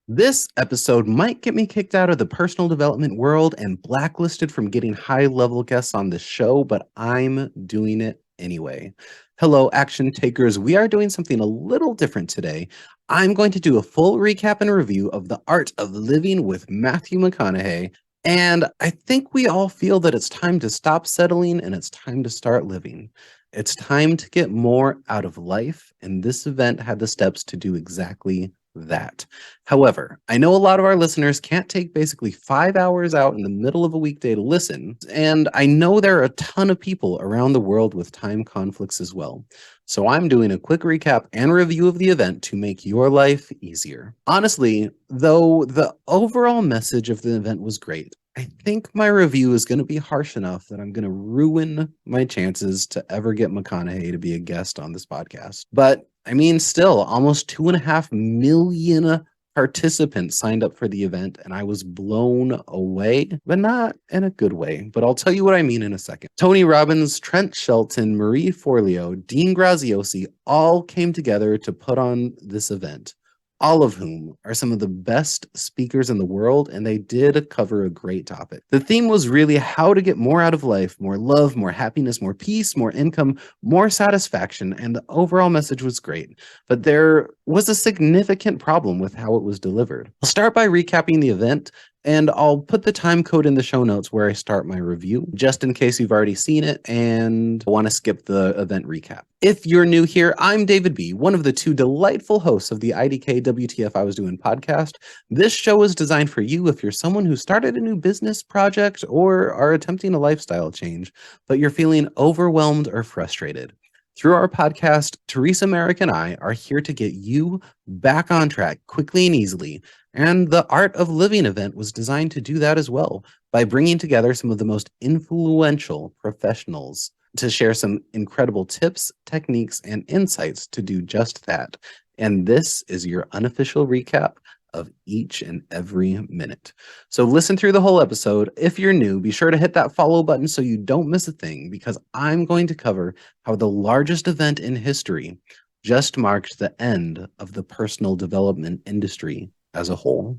This episode might get me kicked out of the personal development world and blacklisted from getting high-level guests on the show, but I'm doing it anyway. Hello, action takers. We are doing something a little different today. I'm going to do a full recap and review of The Art of Living with Matthew McConaughey. And I think we all feel that it's time to stop settling and it's time to start living. It's time to get more out of life, and this event had the steps to do exactly that. However, I know a lot of our listeners can't take basically 5 hours out in the middle of a weekday to listen, and I know there are a ton of people around the world with time conflicts as well. So I'm doing a quick recap and review of the event to make your life easier. Honestly, though the overall message of the event was great, I think my review is going to be harsh enough that I'm going to ruin my chances to ever get McConaughey to be a guest on this podcast. But I mean, still, almost 2.5 million participants signed up for the event, and I was blown away, but not in a good way. But I'll tell you what I mean in a second. Tony Robbins, Trent Shelton, Marie Forleo, Dean Graziosi all came together to put on this event, all of whom are some of the best speakers in the world, and they did cover a great topic. The theme was really how to get more out of life, more love, more happiness, more peace, more income, more satisfaction, and the overall message was great. But there was a significant problem with how it was delivered. I'll start by recapping the event, and I'll put the time code in the show notes where I start my review, just in case you've already seen it and want to skip the event recap. If you're new here, I'm David B., one of the two delightful hosts of the IDKWTF I Was Doing podcast. This show is designed for you if you're someone who started a new business project or are attempting a lifestyle change, but you're feeling overwhelmed or frustrated. Through our podcast, Teresa Merrick and I are here to get you back on track quickly and easily. And the Art of Living event was designed to do that as well by bringing together some of the most influential professionals to share some incredible tips, techniques, and insights to do just that. And this is your unofficial recap of each and every minute. So listen through the whole episode. If you're new, be sure to hit that follow button so you don't miss a thing, because I'm going to cover how the largest event in history just marked the end of the personal development industry as a whole.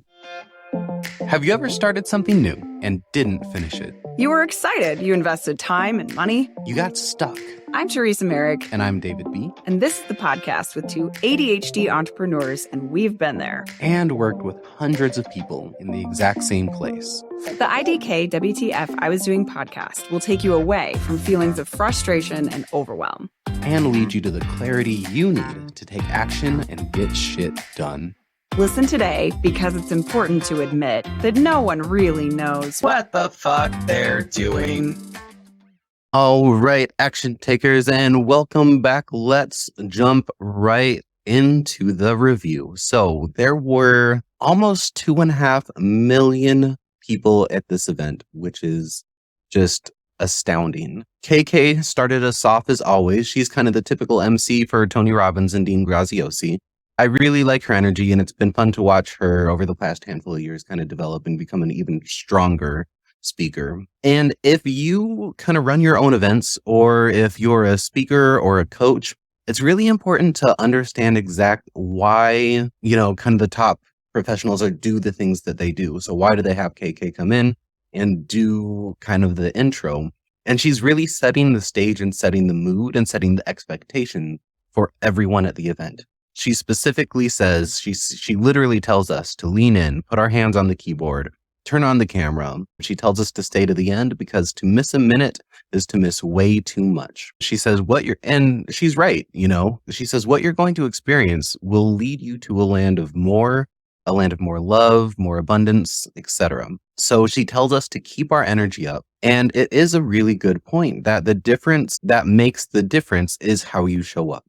Have you ever started something new and didn't finish it? You were excited. You invested time and money. You got stuck. I'm Teresa Merrick. And I'm David B. And this is the podcast with two ADHD entrepreneurs, and we've been there. And worked with hundreds of people in the exact same place. The IDKWTF I Was Doing podcast will take you away from feelings of frustration and overwhelm. And lead you to the clarity you need to take action and get shit done. Listen today, because it's important to admit that no one really knows what the fuck they're doing. All right, action takers, and welcome back. Let's jump right into the review. So there were almost 2.5 million people at this event, which is just astounding. KK started us off as always. She's kind of the typical MC for Tony Robbins and Dean Graziosi. I really like her energy, and it's been fun to watch her over the past handful of years kind of develop and become an even stronger speaker. And if you kind of run your own events, or if you're a speaker or a coach, it's really important to understand why, kind of the top professionals do the things that they do. So why do they have KK come in and do kind of the intro? And she's really setting the stage and setting the mood and setting the expectation for everyone at the event. She specifically says, she literally tells us to lean in, put our hands on the keyboard, turn on the camera. She tells us to stay to the end because to miss a minute is to miss way too much. She says and she's right, she says what you're going to experience will lead you to a land of more love, more abundance, etc. So she tells us to keep our energy up. And it is a really good point that the difference that makes the difference is how you show up.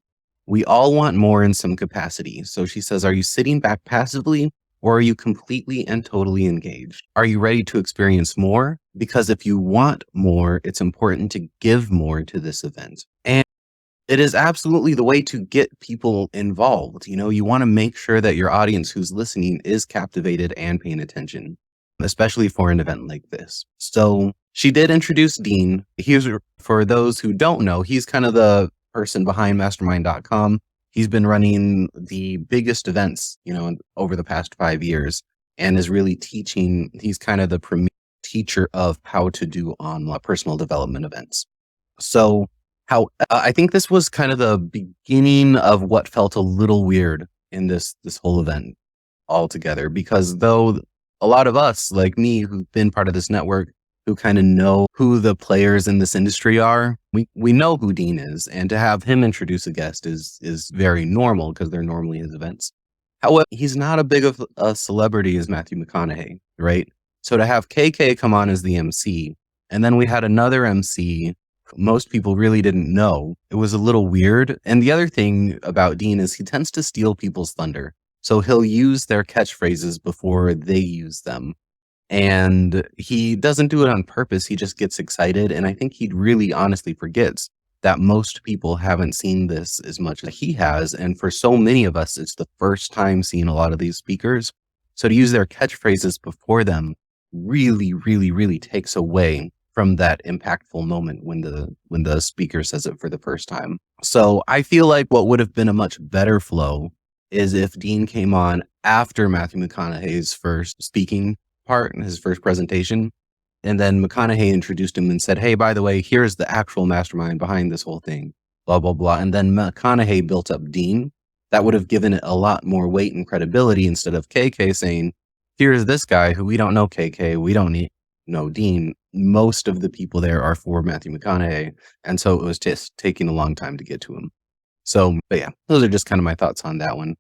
We all want more in some capacity. So she says, are you sitting back passively, or are you completely and totally engaged? Are you ready to experience more? Because if you want more, it's important to give more to this event. And it is absolutely the way to get people involved. You want to make sure that your audience who's listening is captivated and paying attention, especially for an event like this. So she did introduce Dean. For those who don't know, he's kind of the person behind mastermind.com. He's been running the biggest events, over the past 5 years, and is really teaching. He's kind of the premier teacher of how to do online personal development events. So I think this was kind of the beginning of what felt a little weird in this whole event altogether, because though a lot of us, like me, who've been part of this network, who kind of know who the players in this industry are, we know who Dean is, and to have him introduce a guest is very normal because they're normally his events. However, he's not a big of a celebrity as Matthew McConaughey, right? So to have KK come on as the MC, and then we had another MC most people really didn't know, it was a little weird. And the other thing about Dean is he tends to steal people's thunder. So he'll use their catchphrases before they use them. And he doesn't do it on purpose. He just gets excited. And I think he really honestly forgets that most people haven't seen this as much as he has. And for so many of us, it's the first time seeing a lot of these speakers. So to use their catchphrases before them really, really, really takes away from that impactful moment when the speaker says it for the first time. So I feel like what would have been a much better flow is if Dean came on after Matthew McConaughey's first speaking part, his first presentation, and then McConaughey introduced him and said, hey, by the way, here's the actual mastermind behind this whole thing, blah, blah, blah. And then McConaughey built up Dean. That would have given it a lot more weight and credibility instead of KK saying, here's this guy who we don't know KK, we don't know Dean. Most of the people there are for Matthew McConaughey. And so it was just taking a long time to get to him. So, but yeah, those are just kind of my thoughts on that one.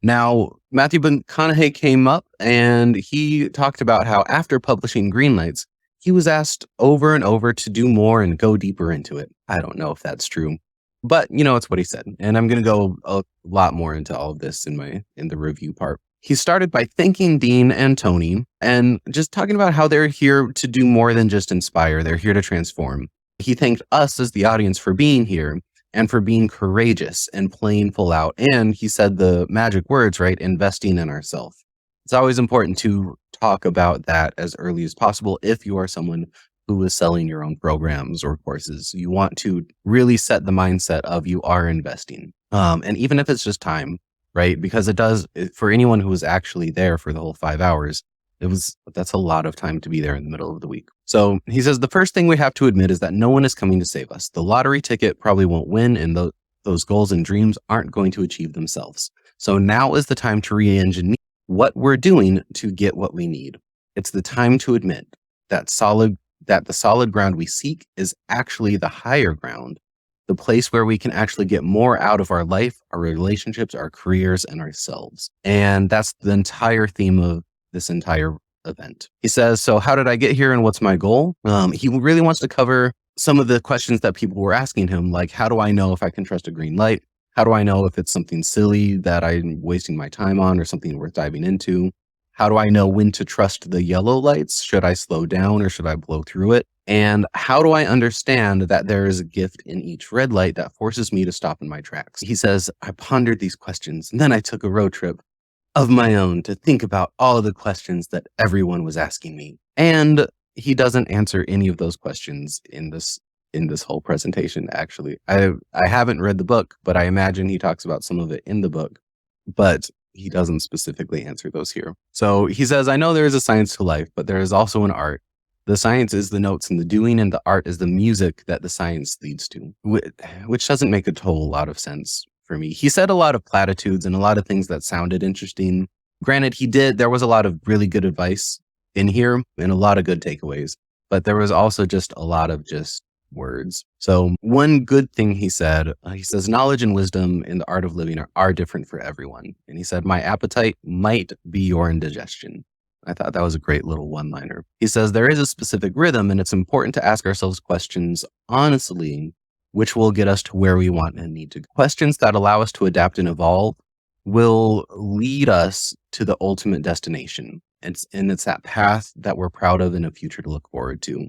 Now, Matthew McConaughey came up and he talked about how after publishing Greenlights, he was asked over and over to do more and go deeper into it. I don't know if that's true, but it's what he said. And I'm going to go a lot more into all of this in the review part. He started by thanking Dean and Tony and just talking about how they're here to do more than just inspire. They're here to transform. He thanked us as the audience for being here and for being courageous and playing full out. And he said the magic words, right? Investing in ourselves. It's always important to talk about that as early as possible. If you are someone who is selling your own programs or courses, you want to really set the mindset of you are investing. And even if it's just time, right? Because it does, for anyone who was actually there for the whole 5 hours, that's a lot of time to be there in the middle of the week. So he says, the first thing we have to admit is that no one is coming to save us. The lottery ticket probably won't win, and those goals and dreams aren't going to achieve themselves. So now is the time to re-engineer what we're doing to get what we need. It's the time to admit that the solid ground we seek is actually the higher ground, the place where we can actually get more out of our life, our relationships, our careers, and ourselves. And that's the entire theme of this entire event. He says, so how did I get here and what's my goal? He really wants to cover some of the questions that people were asking him, like, how do I know if I can trust a green light? How do I know if it's something silly that I'm wasting my time on or something worth diving into? How do I know when to trust the yellow lights? Should I slow down or should I blow through it? And how do I understand that there is a gift in each red light that forces me to stop in my tracks? He says, I pondered these questions and then I took a road trip of my own to think about all of the questions that everyone was asking me. And he doesn't answer any of those questions in this whole presentation, actually. I haven't read the book, but I imagine he talks about some of it in the book, but he doesn't specifically answer those here. So he says, I know there is a science to life, but there is also an art. The science is the notes and the doing, and the art is the music that the science leads to, which doesn't make a whole lot of sense for me. He said a lot of platitudes and a lot of things that sounded interesting. Granted, there was a lot of really good advice in here and a lot of good takeaways, but there was also just a lot of just words. So one good thing he said, he says, knowledge and wisdom in the art of living are different for everyone. And he said, my appetite might be your indigestion. I thought that was a great little one-liner. He says, there is a specific rhythm and it's important to ask ourselves questions honestly, which will get us to where we want and need to go. Questions that allow us to adapt and evolve will lead us to the ultimate destination. And it's that path that we're proud of and a future to look forward to.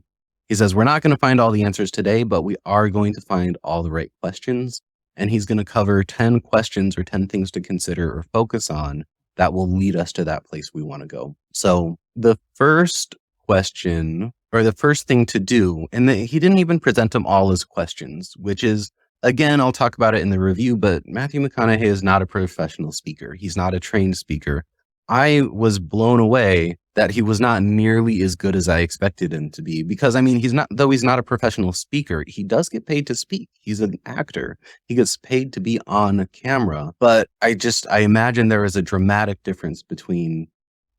He says, we're not going to find all the answers today, but we are going to find all the right questions. And he's going to cover 10 questions or 10 things to consider or focus on that will lead us to that place we want to go. So the first question or the first thing to do, and he didn't even present them all as questions, which is Again, I'll talk about it in the review, but Matthew McConaughey is not a professional speaker. He's not a trained speaker. I was blown away that he was not nearly as good as I expected him to be, because I mean, he's not a professional speaker, he does get paid to speak. He's an actor. He gets paid to be on camera. But I imagine there is a dramatic difference between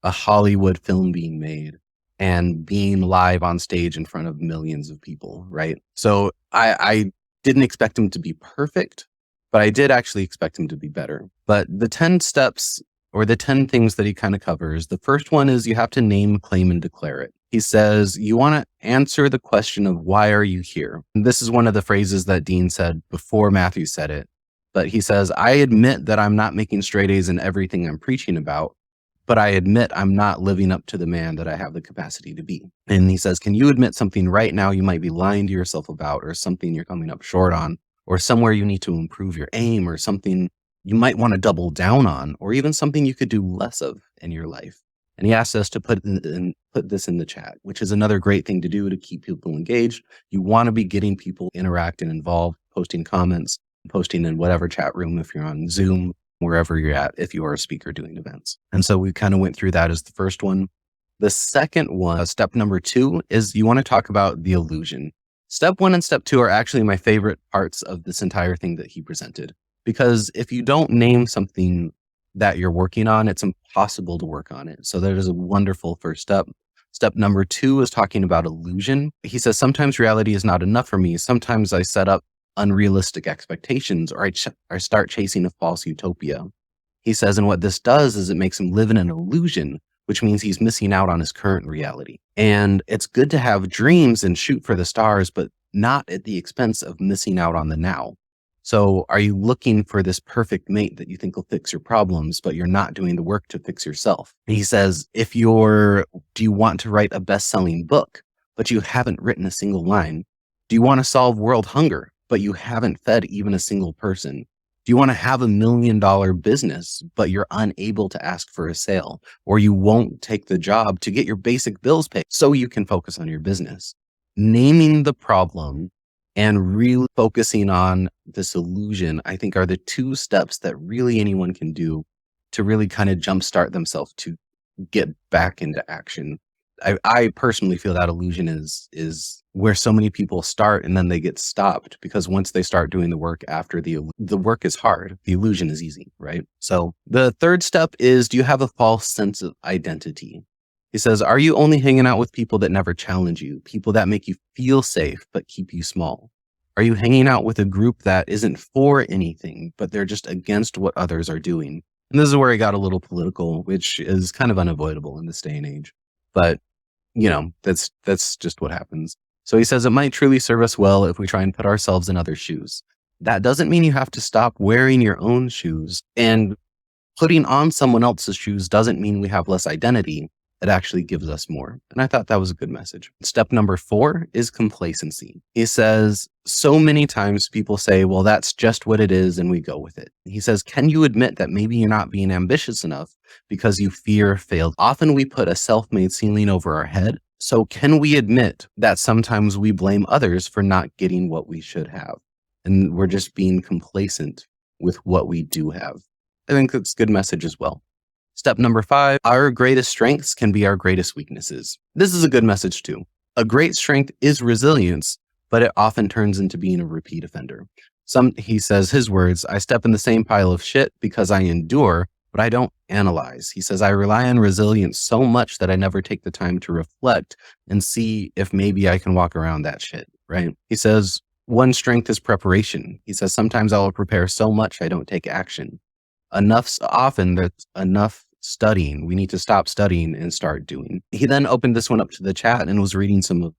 a Hollywood film being made and being live on stage in front of millions of people, right? So I didn't expect him to be perfect, but I did actually expect him to be better. But the 10 steps or the 10 things that he kind of covers, the first one is you have to name, claim, and declare it. He says, you want to answer the question of why are you here? And this is one of the phrases that Dean said before Matthew said it. But he says, I admit that I'm not making straight A's in everything I'm preaching about, but I admit I'm not living up to the man that I have the capacity to be. And he says, can you admit something right now you might be lying to yourself about, or something you're coming up short on, or somewhere you need to improve your aim, or something you might want to double down on, or even something you could do less of in your life? And he asked us to put this in the chat, which is another great thing to do to keep people engaged. You want to be getting people interact and involved, posting comments, posting in whatever chat room if you're on Zoom, wherever you're at, if you are a speaker doing events. And so we kind of went through that as the first one. The second one, step number 2, is you want to talk about the illusion. Step 1 and step 2 are actually my favorite parts of this entire thing that he presented, because if you don't name something that you're working on, it's impossible to work on it. So that is a wonderful first step. Step number 2 is talking about illusion. He says, sometimes reality is not enough for me. Sometimes I set up unrealistic expectations, or I start chasing a false utopia. He says, and what this does is it makes him live in an illusion, which means he's missing out on his current reality. And it's good to have dreams and shoot for the stars, but not at the expense of missing out on the now. So are you looking for this perfect mate that you think will fix your problems, but you're not doing the work to fix yourself? And he says, do you want to write a best-selling book, but you haven't written a single line? Do you want to solve world hunger, but you haven't fed even a single person? Do you want to have $1 million business, but you're unable to ask for a sale, or you won't take the job to get your basic bills paid so you can focus on your business? Naming the problem and really focusing on this illusion, I think, are the 2 steps that really anyone can do to really kind of jumpstart themselves to get back into action. I personally feel that illusion is where so many people start and then they get stopped, because once they start doing the work after the work is hard, the illusion is easy, right? So the third step is, do you have a false sense of identity? He says, are you only hanging out with people that never challenge you, people that make you feel safe but keep you small? Are you hanging out with a group that isn't for anything, but they're just against what others are doing? And this is where he got a little political, which is kind of unavoidable in this day and age. But that's just what happens. So he says, it might truly serve us well if we try and put ourselves in other shoes. That doesn't mean you have to stop wearing your own shoes, and putting on someone else's shoes doesn't mean we have less identity. It actually gives us more. And I thought that was a good message. Step number 4 is complacency. He says, so many times people say, well, that's just what it is, and we go with it. He says, can you admit that maybe you're not being ambitious enough because you fear failure? Often we put a self-made ceiling over our head. So can we admit that sometimes we blame others for not getting what we should have, and we're just being complacent with what we do have? I think that's a good message as well. Step number 5, our greatest strengths can be our greatest weaknesses. This is a good message too. A great strength is resilience, but it often turns into being a repeat offender. He says, his words, I step in the same pile of shit because I endure, but I don't analyze. He says, I rely on resilience so much that I never take the time to reflect and see if maybe I can walk around that shit, right? He says, one strength is preparation. He says, sometimes I will prepare so much I don't take action. Often that's enough studying. We need to stop studying and start doing. He then opened this one up to the chat and was reading some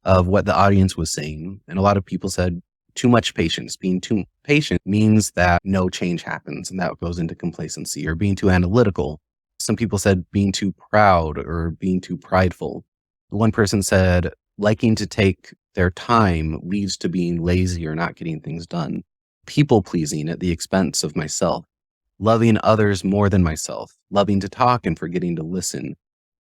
of what the audience was saying. And a lot of people said, too much patience. Being too patient means that no change happens, and that goes into complacency. Or being too analytical. Some people said being too proud or being too prideful. One person said liking to take their time leads to being lazy or not getting things done. People pleasing at the expense of myself. Loving others more than myself. Loving to talk and forgetting to listen.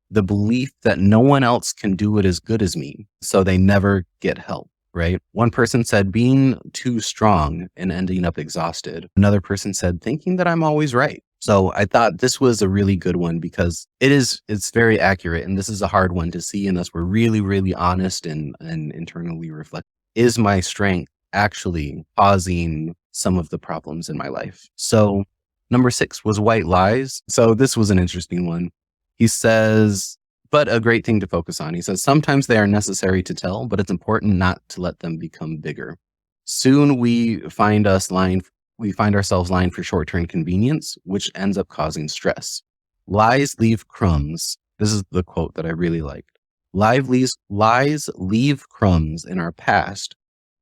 The belief that no one else can do it as good as me, so they never get help. right? One person said being too strong and ending up exhausted. Another person said thinking that I'm always right. So I thought this was a really good one because it's very accurate. And this is a hard one to see unless we're really, really honest and internally reflect. Is my strength actually causing some of the problems in my life? So number 6 was white lies. So this was an interesting one. He says, but a great thing to focus on. He says, sometimes they are necessary to tell, but it's important not to let them become bigger. Soon we find ourselves lying for short-term convenience, which ends up causing stress. Lies leave crumbs. This is the quote that I really liked. Lies leave crumbs in our past,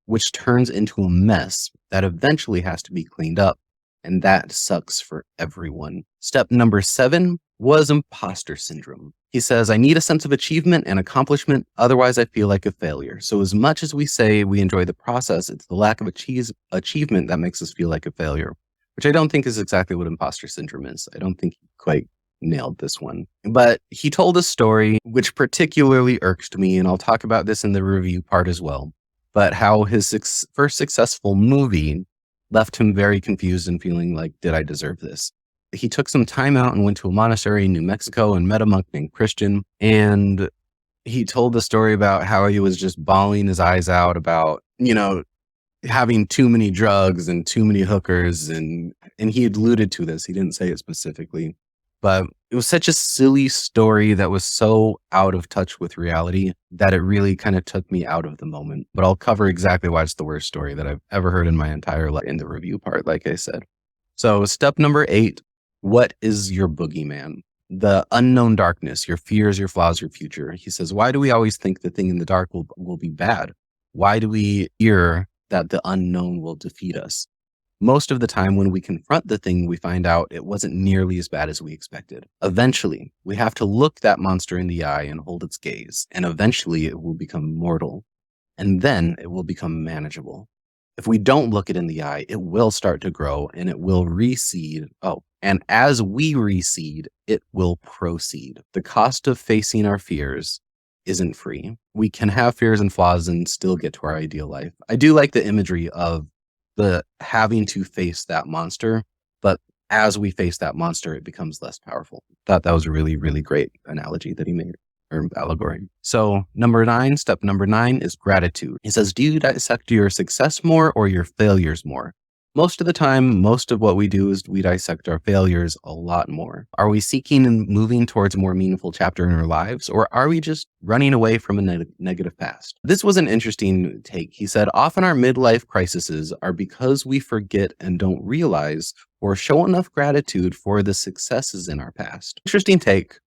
which turns into a mess that eventually has to be cleaned up. And that sucks for everyone. Step number 7 was imposter syndrome. He says, I need a sense of achievement and accomplishment. Otherwise, I feel like a failure. So as much as we say we enjoy the process, it's the lack of achievement that makes us feel like a failure, which I don't think is exactly what imposter syndrome is. I don't think he quite nailed this one. But he told a story which particularly irked me, and I'll talk about this in the review part as well, but how his first successful movie left him very confused and feeling like, did I deserve this? He took some time out and went to a monastery in New Mexico and met a monk named Christian. And he told the story about how he was just bawling his eyes out about, having too many drugs and too many hookers. And he alluded to this. He didn't say it specifically, but it was such a silly story that was so out of touch with reality that it really kind of took me out of the moment. But I'll cover exactly why it's the worst story that I've ever heard in my entire life in the review part, like I said. So step number 8, what is your boogeyman? The unknown darkness, your fears, your flaws, your future. He says, why do we always think the thing in the dark will be bad? Why do we fear that the unknown will defeat us? Most of the time when we confront the thing, we find out it wasn't nearly as bad as we expected. Eventually, we have to look that monster in the eye and hold its gaze, and eventually it will become mortal, and then it will become manageable. If we don't look it in the eye, it will start to grow and it will reseed. And as we reseed, it will proceed. The cost of facing our fears isn't free. We can have fears and flaws and still get to our ideal life. I do like the imagery of the having to face that monster, but as we face that monster, it becomes less powerful. Thought that was a really, really great analogy that he made, or allegory. So step number 9 is gratitude. He says, do you dissect your success more or your failures more? Most of the time, most of what we do is we dissect our failures a lot more. Are we seeking and moving towards a more meaningful chapter in our lives, or are we just running away from a negative past? This was an interesting take. He said, often our midlife crises are because we forget and don't realize or show enough gratitude for the successes in our past. Interesting take.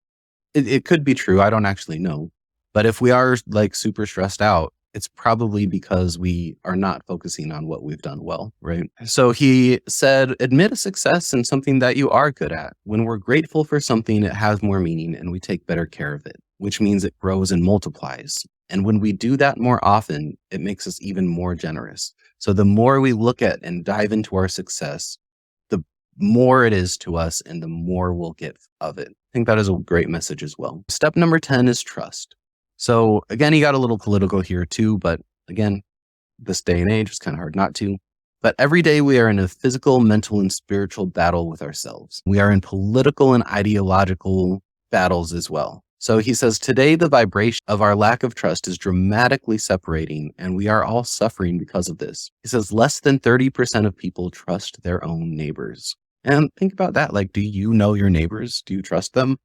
It could be true. I don't actually know. But if we are like super stressed out, it's probably because we are not focusing on what we've done well, right? So he said, admit a success in something that you are good at. When we're grateful for something, it has more meaning and we take better care of it, which means it grows and multiplies. And when we do that more often, it makes us even more generous. So the more we look at and dive into our success, the more it is to us and the more we'll get of it. I think that is a great message as well. Step number 10 is trust. So again, he got a little political here too, but again, this day and age, it's kind of hard not to. But every day we are in a physical, mental, and spiritual battle with ourselves. We are in political and ideological battles as well. So he says, today the vibration of our lack of trust is dramatically separating, and we are all suffering because of this. He says, less than 30% of people trust their own neighbors. And think about that. Like, do you know your neighbors? Do you trust them?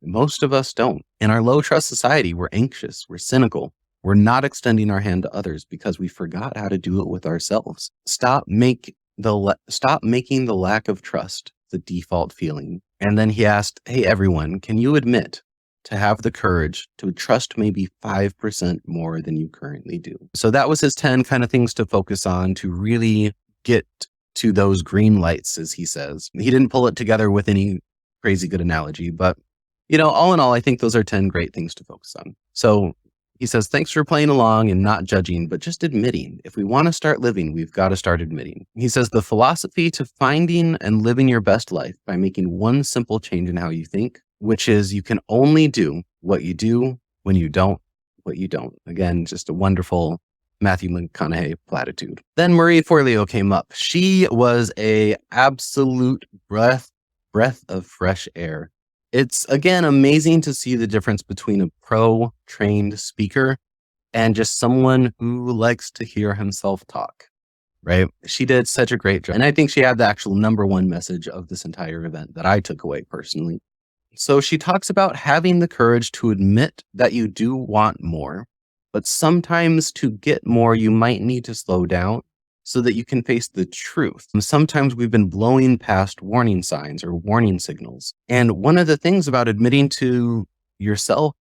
Most of us don't. In our low trust society, we're anxious, we're cynical, we're not extending our hand to others because we forgot how to do it with ourselves. Stop making the lack of trust the default feeling. And then he asked, hey, everyone, can you admit to have the courage to trust maybe 5% more than you currently do? So that was his 10 kind of things to focus on to really get to those green lights, as he says. He didn't pull it together with any crazy good analogy, but all in all, I think those are 10 great things to focus on. So he says, thanks for playing along and not judging, but just admitting. If we want to start living, we've got to start admitting. He says, the philosophy to finding and living your best life by making one simple change in how you think, which is you can only do what you do when you don't what you don't. Again, just a wonderful Matthew McConaughey platitude. Then Marie Forleo came up. She was a absolute breath of fresh air. It's, again, amazing to see the difference between a pro-trained speaker and just someone who likes to hear himself talk, right? She did such a great job. And I think she had the actual number one message of this entire event that I took away personally. So she talks about having the courage to admit that you do want more, but sometimes to get more, you might need to slow down so that you can face the truth. And sometimes we've been blowing past warning signs or warning signals. And one of the things about admitting to yourself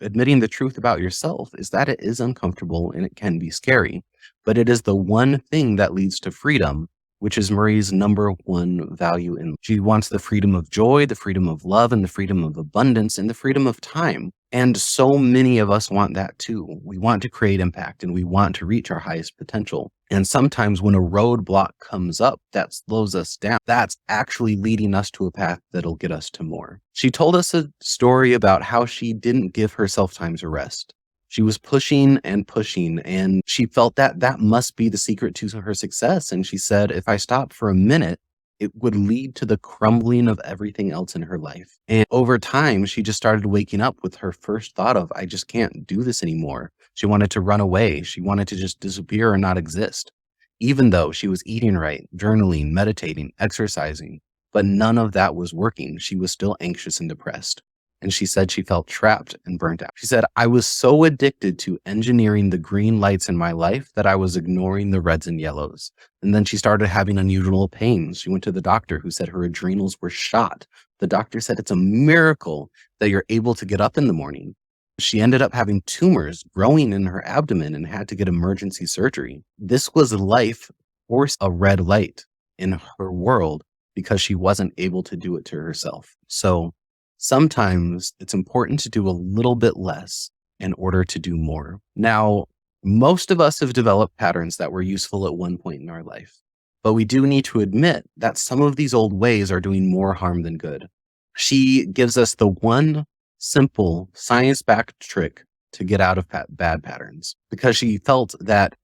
admitting the truth about yourself, is that it is uncomfortable and it can be scary. But it is the one thing that leads to freedom, which is Marie's number one value. And she wants the freedom of joy, the freedom of love, and the freedom of abundance, and the freedom of time. And so many of us want that too. We want to create impact and we want to reach our highest potential. And sometimes when a roadblock comes up that slows us down, that's actually leading us to a path that'll get us to more. She told us a story about how she didn't give herself time to rest. She was pushing and pushing, and she felt that that must be the secret to her success. And she said, if I stop for a minute, it would lead to the crumbling of everything else in her life. And over time, she just started waking up with her first thought of, I just can't do this anymore. She wanted to run away. She wanted to just disappear or not exist, even though she was eating right, journaling, meditating, exercising. But none of that was working. She was still anxious and depressed. And she said she felt trapped and burnt out. She said, I was so addicted to engineering the green lights in my life that I was ignoring the reds and yellows. And then she started having unusual pains. She went to the doctor, who said her adrenals were shot. The doctor said it's a miracle that you're able to get up in the morning. She ended up having tumors growing in her abdomen and had to get emergency surgery. This was life forced a red light in her world because she wasn't able to do it to herself. So sometimes it's important to do a little bit less in order to do more. Now, most of us have developed patterns that were useful at one point in our life, but we do need to admit that some of these old ways are doing more harm than good. She gives us the one simple science-backed trick to get out of bad patterns, because she felt that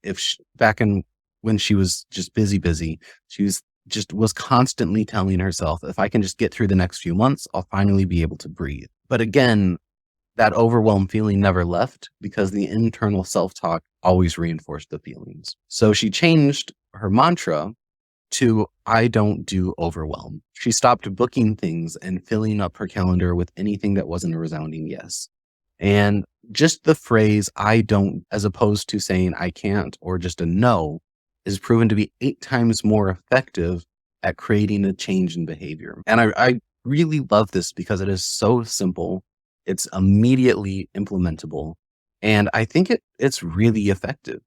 when she was just busy, she was constantly telling herself, if I can just get through the next few months, I'll finally be able to breathe. But again, that overwhelmed feeling never left because the internal self-talk always reinforced the feelings. So she changed her mantra to, I don't do overwhelm. She stopped booking things and filling up her calendar with anything that wasn't a resounding yes. And just the phrase, I don't, as opposed to saying I can't or just a no, is proven to be 8 times more effective at creating a change in behavior. And I really love this because it is so simple. It's immediately implementable. And I think it's really effective,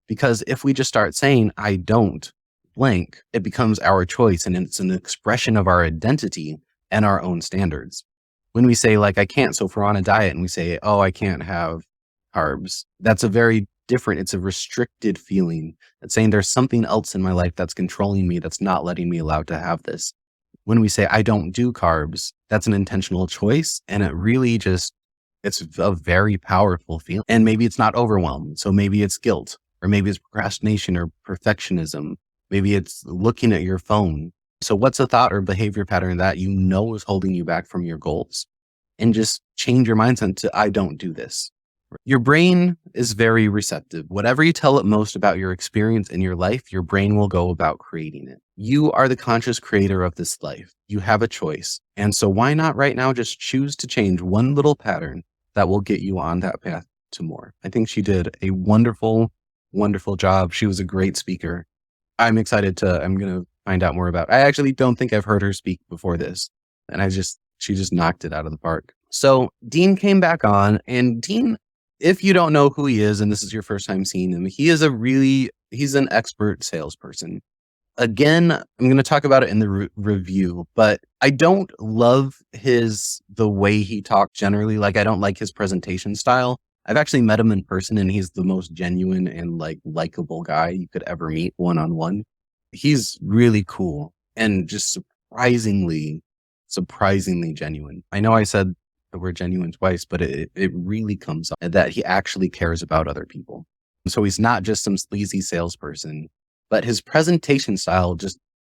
because if we just start saying, I don't blank, it becomes our choice, and it's an expression of our identity and our own standards. When we say, like, I can't, so if we're on a diet and we say, oh, I can't have carbs, that's a very different, it's a restricted feeling. It's saying there's something else in my life that's controlling me, that's not letting me allowed to have this. When we say, I don't do carbs, that's an intentional choice. And it really it's a very powerful feeling. And maybe it's not overwhelm. So maybe it's guilt, or maybe it's procrastination or perfectionism. Maybe it's looking at your phone. So what's a thought or behavior pattern that you know is holding you back from your goals? And just change your mindset to, I don't do this. Your brain is very receptive. Whatever you tell it most about your experience in your life, your brain will go about creating it. You are the conscious creator of this life. You have a choice. And so why not right now just choose to change one little pattern that will get you on that path to more? I think she did a wonderful, wonderful job. She was a great speaker. I'm excited I'm going to find out more about it. I actually don't think I've heard her speak before this. And she just knocked it out of the park. So Dean came back on, and Dean, if you don't know who he is, and this is your first time seeing him, he's an expert salesperson. Again, I'm going to talk about it in the review, but I don't love the way he talks generally. Like, I don't like his presentation style. I've actually met him in person, and he's the most genuine and likable guy you could ever meet one-on-one. He's really cool and just surprisingly genuine. I know I said the word genuine twice, but it really comes up that he actually cares about other people. So he's not just some sleazy salesperson, but his presentation style just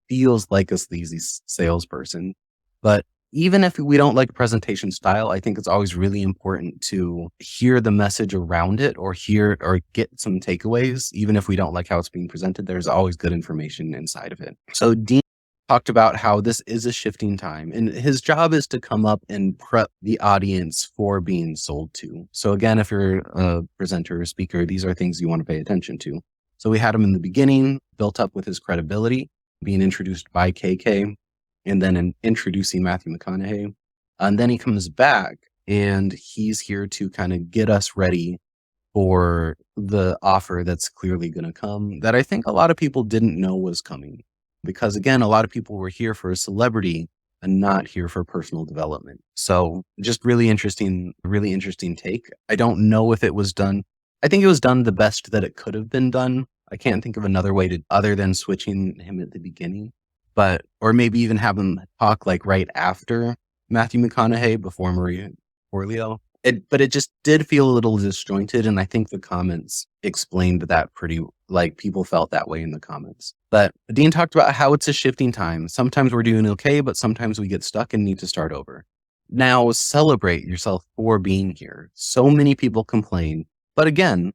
feels like a sleazy salesperson. But even if we don't like presentation style, I think it's always really important to hear the message around it or hear or get some takeaways. Even if we don't like how it's being presented, there's always good information inside of it. So Dean talked about how this is a shifting time and his job is to come up and prep the audience for being sold to. So again, if you're a presenter or speaker, these are things you want to pay attention to. So we had him in the beginning, built up with his credibility, being introduced by KK, and then introducing Matthew McConaughey. And then he comes back and he's here to kind of get us ready for the offer that's clearly going to come that I think a lot of people didn't know was coming. Because again, a lot of people were here for a celebrity and not here for personal development. So just really interesting take. I don't know if it was done. I think it was done the best that it could have been done. I can't think of another way other than switching him at the beginning, or maybe even have him talk like right after Matthew McConaughey before Maria Forleo. But it just did feel a little disjointed. And I think the comments explained that people felt that way in the comments. But Dean talked about how it's a shifting time. Sometimes we're doing okay, but sometimes we get stuck and need to start over. Now celebrate yourself for being here. So many people complain. But again,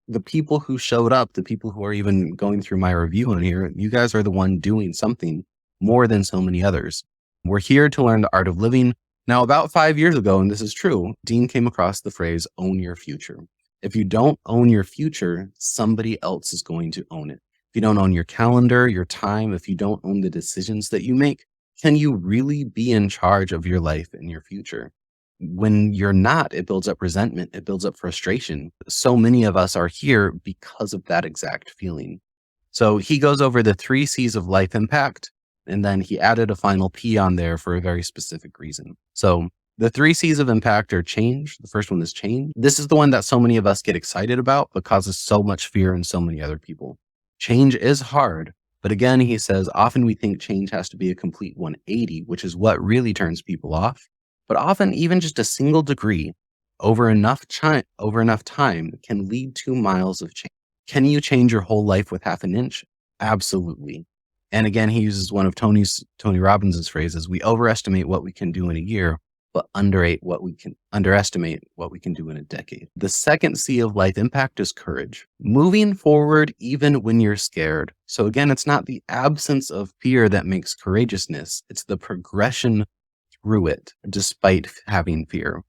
the people who showed up, the people who are even going through my review on here, you guys are the one doing something more than so many others. We're here to learn the art of living. Now, about 5 years ago, and this is true, Dean came across the phrase, own your future. If you don't own your future, somebody else is going to own it. If you don't own your calendar, your time, if you don't own the decisions that you make, can you really be in charge of your life and your future? When you're not, it builds up resentment. It builds up frustration. So many of us are here because of that exact feeling. So he goes over the 3 C's of life impact. And then he added a final P on there for a very specific reason. So the 3 C's of impact are change. The first one is change. This is the one that so many of us get excited about, but causes so much fear in so many other people. Change is hard. But again, he says, often we think change has to be a complete 180, which is what really turns people off. But often even just a single degree over enough time can lead to miles of change. Can you change your whole life with half an inch? Absolutely. And again, he uses one of Tony Robbins' phrases, we overestimate what we can do in a year, but underestimate what we can do in a decade. The second C of life impact is courage. Moving forward even when you're scared. So again, it's not the absence of fear that makes courageousness. It's the progression through it despite having fear.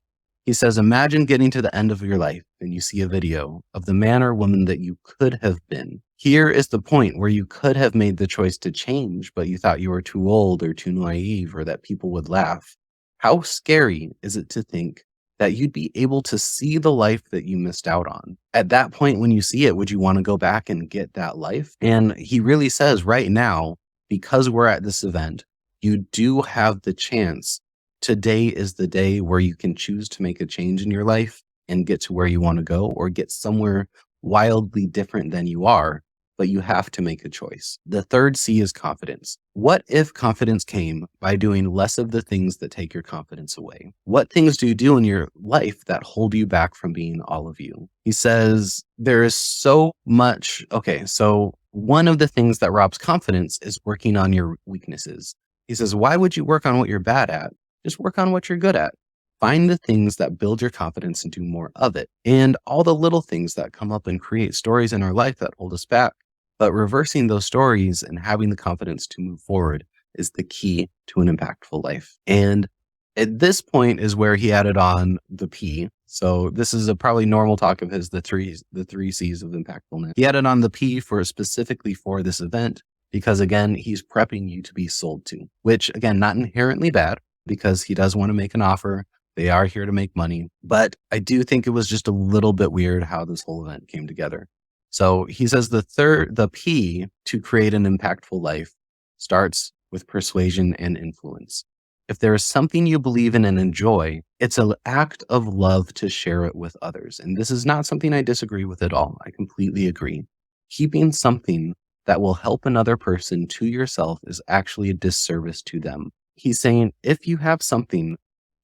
He says, imagine getting to the end of your life and you see a video of the man or woman that you could have been. Here is the point where you could have made the choice to change, but you thought you were too old or too naive or that people would laugh. How scary is it to think that you'd be able to see the life that you missed out on? At that point, when you see it, would you want to go back and get that life? And he really says right now, because we're at this event, you do have the chance. Today is the day where you can choose to make a change in your life and get to where you want to go or get somewhere wildly different than you are, but you have to make a choice. The third C is confidence. What if confidence came by doing less of the things that take your confidence away? What things do you do in your life that hold you back from being all of you? He says there is so much. Okay, so one of the things that robs confidence is working on your weaknesses. He says, why would you work on what you're bad at? Just work on what you're good at. Find the things that build your confidence and do more of it. And all the little things that come up and create stories in our life that hold us back. But reversing those stories and having the confidence to move forward is the key to an impactful life. And at this point is where he added on the P. So this is a probably normal talk of his, the three C's of impactfulness. He added on the P specifically for this event, because again, he's prepping you to be sold to, which again, not inherently bad, because he does want to make an offer. They are here to make money. But I do think it was just a little bit weird how this whole event came together. So he says the P to create an impactful life starts with persuasion and influence. If there is something you believe in and enjoy, it's an act of love to share it with others. And this is not something I disagree with at all. I completely agree. Keeping something that will help another person to yourself is actually a disservice to them. He's saying if you have something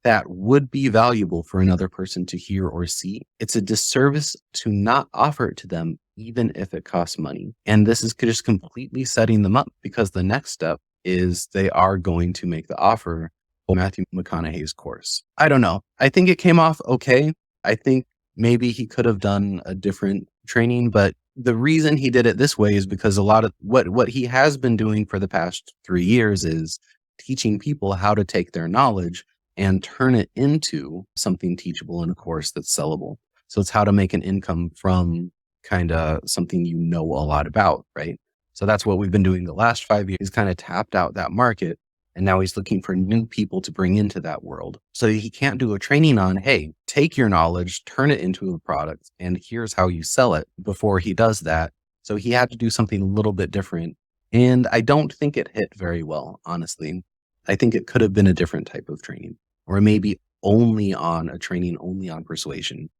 that would be valuable for another person to hear or see, it's a disservice to not offer it to them, even if it costs money. And this is just completely setting them up, because the next step is they are going to make the offer for Matthew McConaughey's course. I don't know. I think it came off okay. I think maybe he could have done a different training, but the reason he did it this way is because a lot of what he has been doing for the past 3 years is teaching people how to take their knowledge and turn it into something teachable in a course that's sellable. So it's how to make an income from kind of something you know a lot about, right? So that's what we've been doing the last 5 years. He's kind of tapped out that market, and now he's looking for new people to bring into that world. So he can't do a training on, hey, take your knowledge, turn it into a product, and here's how you sell it before he does that. So he had to do something a little bit different. And I don't think it hit very well, honestly. I think it could have been a different type of training, or maybe only on persuasion,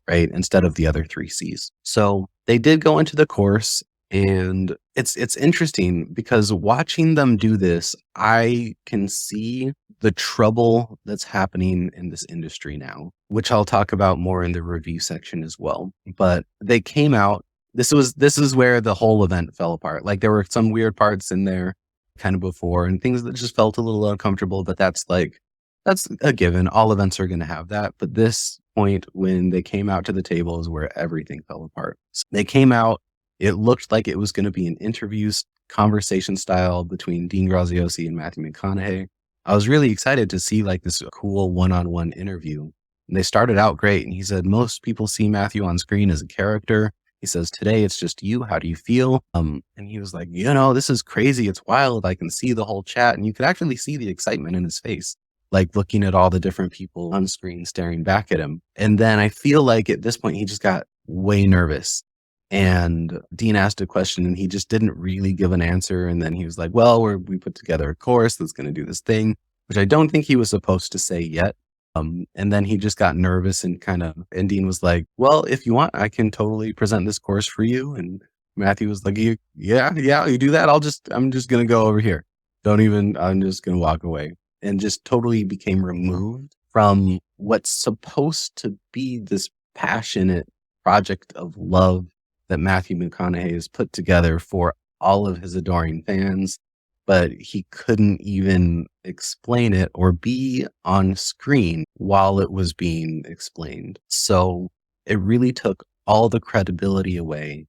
right? Instead of the other 3 C's. So they did go into the course, and it's interesting because watching them do this, I can see the trouble that's happening in this industry now, which I'll talk about more in the review section as well. But they came out, this is where the whole event fell apart. Like, there were some weird parts in there kind of before and things that just felt a little uncomfortable, but that's a given. All events are going to have that. But this point, when they came out to the table, is where everything fell apart. So they came out, it looked like it was going to be an interview conversation style between Dean Graziosi and Matthew McConaughey. I was really excited to see like this cool one-on-one interview. And they started out great. And he said, most people see Matthew on screen as a character. He says, today it's just you. How do you feel? And he was like, this is crazy. It's wild. I can see the whole chat. And you could actually see the excitement in his face, like looking at all the different people on screen staring back at him. And then I feel like at this point, he just got way nervous. And Dean asked a question and he just didn't really give an answer. And then he was like, well, we put together a course that's going to do this thing, which I don't think he was supposed to say yet. And then he just got nervous and and Dean was like, well, if you want, I can totally present this course for you. And Matthew was like, yeah, you do that. I'm just going to go over here. I'm just going to walk away, and just totally became removed from what's supposed to be this passionate project of love that Matthew McConaughey has put together for all of his adoring fans, but he couldn't even explain it or be on screen while it was being explained. So it really took all the credibility away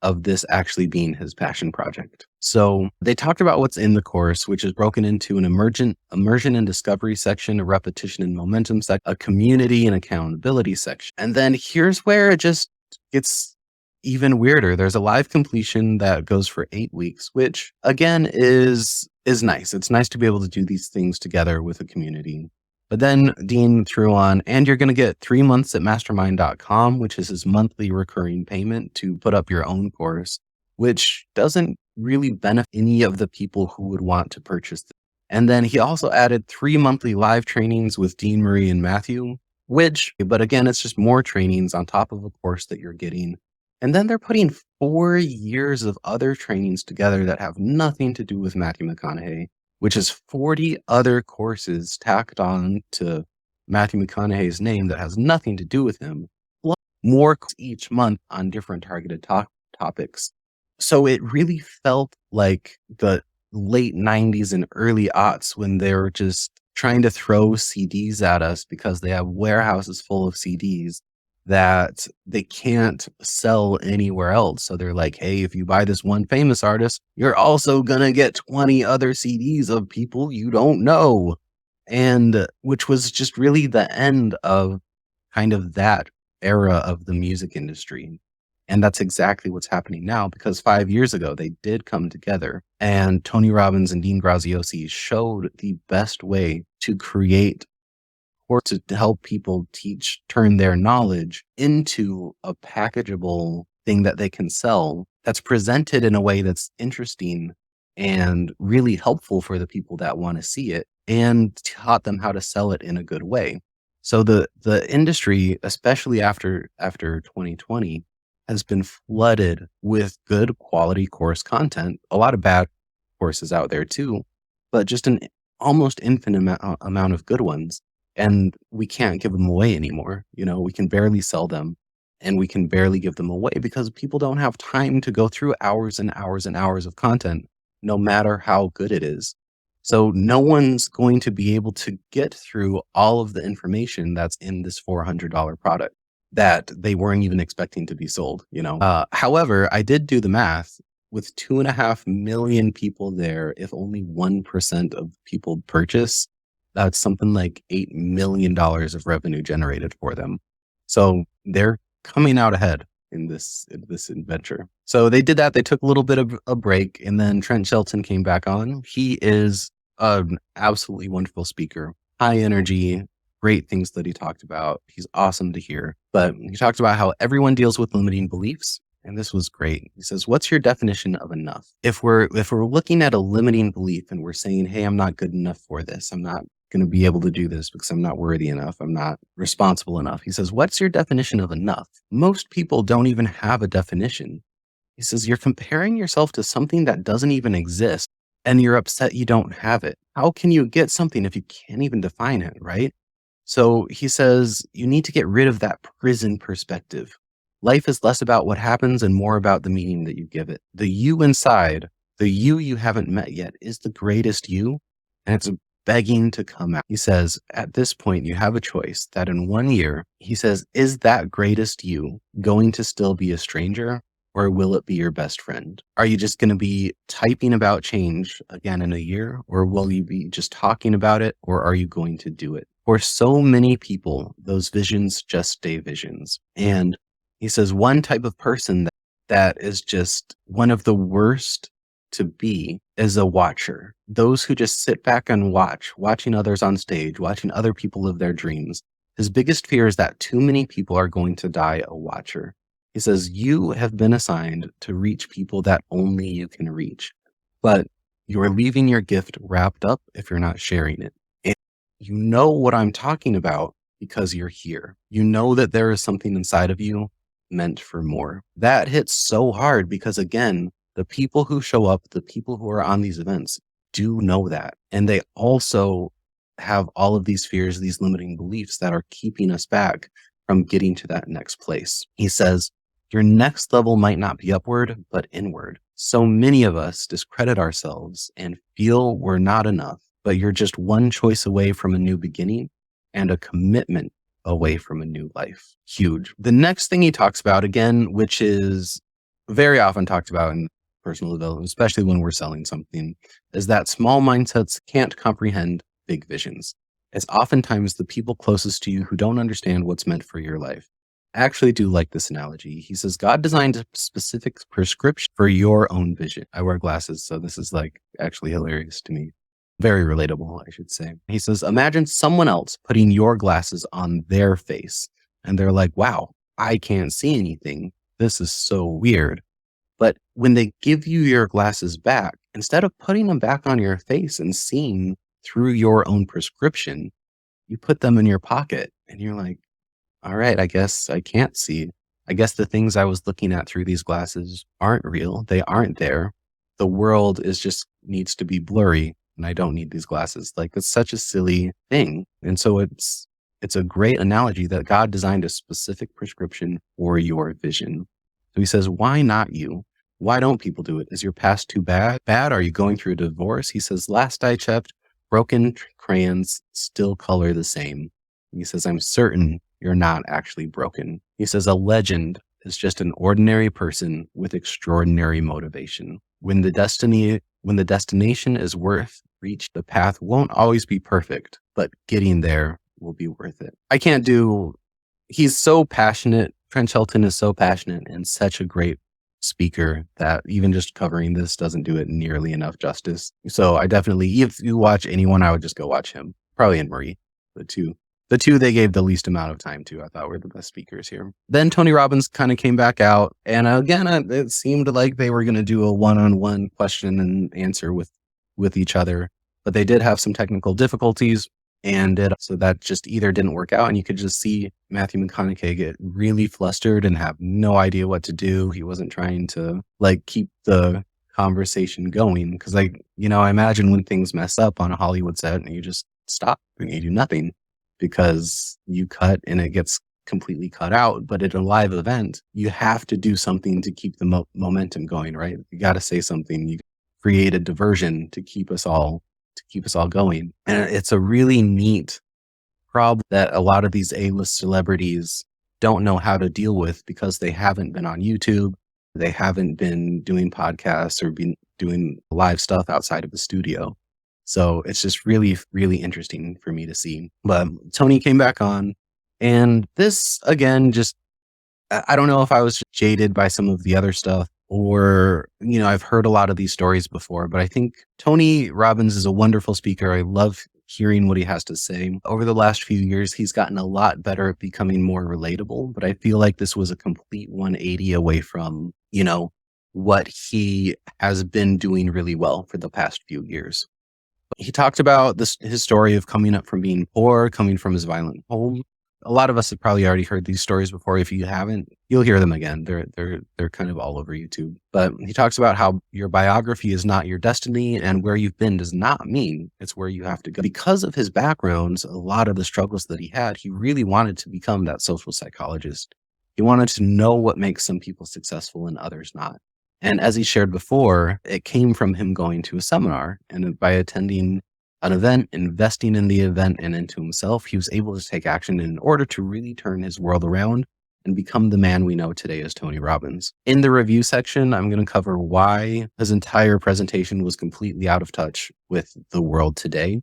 of this actually being his passion project. So they talked about what's in the course, which is broken into an immersion and discovery section, a repetition and momentum section, a community and accountability section. And then here's where it just gets even weirder. There's a live completion that goes for 8 weeks, which again is nice. It's nice to be able to do these things together with a community. But then Dean threw on, and you're going to get 3 months at mastermind.com, which is his monthly recurring payment to put up your own course, which doesn't really benefit any of the people who would want to purchase this. And then he also added 3 monthly live trainings with Dean, Marie, and Matthew, but again, it's just more trainings on top of a course that you're getting. And then they're putting 4 years of other trainings together that have nothing to do with Matthew McConaughey, which is 40 other courses tacked on to Matthew McConaughey's name that has nothing to do with him. More each month on different targeted topics. So it really felt like the late 90s and early aughts when they were just trying to throw CDs at us because they have warehouses full of CDs that they can't sell anywhere else. So they're like, hey, if you buy this one famous artist, you're also going to get 20 other CDs of people you don't know. And which was just really the end of kind of that era of the music industry. And that's exactly what's happening now, because 5 years ago, they did come together and Tony Robbins and Dean Graziosi showed the best way to create or to help people turn their knowledge into a packageable thing that they can sell that's presented in a way that's interesting and really helpful for the people that want to see it, and taught them how to sell it in a good way. So the industry, especially after 2020, has been flooded with good quality course content. A lot of bad courses out there too, but just an almost infinite amount of good ones. and we can't give them away anymore. We can barely sell them, and we can barely give them away because people don't have time to go through hours and hours and hours of content, no matter how good it is. So no one's going to be able to get through all of the information that's in this $400 product that they weren't even expecting to be sold. However, I did do the math. With 2.5 million people there, if only 1% of people purchase, that's something like $8 million of revenue generated for them. So they're coming out ahead in this adventure. So they did that. They took a little bit of a break, and then Trent Shelton came back on. He is an absolutely wonderful speaker, high energy, great things that he talked about. He's awesome to hear. But he talked about how everyone deals with limiting beliefs. And this was great. He says, what's your definition of enough? If we're looking at a limiting belief and we're saying, hey, I'm not good enough for this, I'm not going to be able to do this because I'm not worthy enough, I'm not responsible enough. He says, what's your definition of enough? Most people don't even have a definition. He says, you're comparing yourself to something that doesn't even exist, and you're upset you don't have it. How can you get something if you can't even define it, right? So he says, you need to get rid of that prison perspective. Life is less about what happens and more about the meaning that you give it. The you inside, the you haven't met yet, is the greatest you, and it's begging to come out. He says, at this point, you have a choice that in 1 year, he says, is that greatest you going to still be a stranger, or will it be your best friend? Are you just going to be typing about change again in a year, or will you be just talking about it, or are you going to do it? For so many people, those visions just stay visions. And he says one type of person that is just one of the worst to be is a watcher. Those who just sit back and watching others on stage, watching other people live their dreams. His biggest fear is that too many people are going to die a watcher. He says, you have been assigned to reach people that only you can reach, but you're leaving your gift wrapped up if you're not sharing it. And you know what I'm talking about because you're here. You know that there is something inside of you meant for more. That hits so hard because, again, the people who show up, the people who are on these events do know that. And they also have all of these fears, these limiting beliefs that are keeping us back from getting to that next place. He says, your next level might not be upward, but inward. So many of us discredit ourselves and feel we're not enough, but you're just one choice away from a new beginning and a commitment away from a new life. Huge. The next thing he talks about, again, which is very often talked about in personal development, especially when we're selling something, is that small mindsets can't comprehend big visions. It's oftentimes the people closest to you who don't understand what's meant for your life. I actually do like this analogy. He says, God designed a specific prescription for your own vision. I wear glasses, so this is actually hilarious to me. Very relatable, I should say. He says, imagine someone else putting your glasses on their face, and they're like, wow, I can't see anything. This is so weird. But when they give you your glasses back, instead of putting them back on your face and seeing through your own prescription, you put them in your pocket and you're like, all right, I guess I can't see. I guess the things I was looking at through these glasses aren't real. They aren't there. The world needs to be blurry, and I don't need these glasses. It's such a silly thing. And so it's a great analogy that God designed a specific prescription for your vision. So he says, why not you? Why don't people do it? Is your past too bad? Are you going through a divorce? He says, last I checked, broken crayons still color the same. He says, I'm certain you're not actually broken. He says, a legend is just an ordinary person with extraordinary motivation. When the destination is worth reach, the path won't always be perfect, but getting there will be worth it. He's so passionate. Trent Shelton is so passionate and such a great speaker that even just covering this doesn't do it nearly enough justice. So I definitely, if you watch anyone, I would just go watch him. Probably and Marie, the two they gave the least amount of time to, I thought were the best speakers here. Then Tony Robbins kind of came back out. And again, it seemed like they were going to do a one-on-one question and answer with each other. But they did have some technical difficulties. And so that just either didn't work out. And you could just see Matthew McConaughey get really flustered and have no idea what to do. He wasn't trying to keep the conversation going. Because I imagine when things mess up on a Hollywood set and you just stop and you do nothing. because you cut and it gets completely cut out. But at a live event, you have to do something to keep the momentum going, right? You got to say something. You create a diversion to keep us all going. And it's a really neat problem that a lot of these A-list celebrities don't know how to deal with because they haven't been on YouTube. They haven't been doing podcasts or been doing live stuff outside of the studio. So it's just really, really interesting for me to see. But Tony came back on, and this again, just, I don't know if I was jaded by some of the other stuff or, I've heard a lot of these stories before, but I think Tony Robbins is a wonderful speaker. I love hearing what he has to say. Over the last few years, he's gotten a lot better at becoming more relatable, but I feel like this was a complete 180 away from, what he has been doing really well for the past few years. He talked about his story of coming up from being poor, coming from his violent home. A lot of us have probably already heard these stories before. If you haven't, you'll hear them again. They're kind of all over YouTube. But he talks about how your biography is not your destiny, and where you've been does not mean it's where you have to go. Because of his backgrounds, a lot of the struggles that he had, he really wanted to become that social psychologist. He wanted to know what makes some people successful and others not. And as he shared before, it came from him going to a seminar, and by attending an event, investing in the event and into himself, he was able to take action in order to really turn his world around and become the man we know today as Tony Robbins. In the review section, I'm going to cover why his entire presentation was completely out of touch with the world today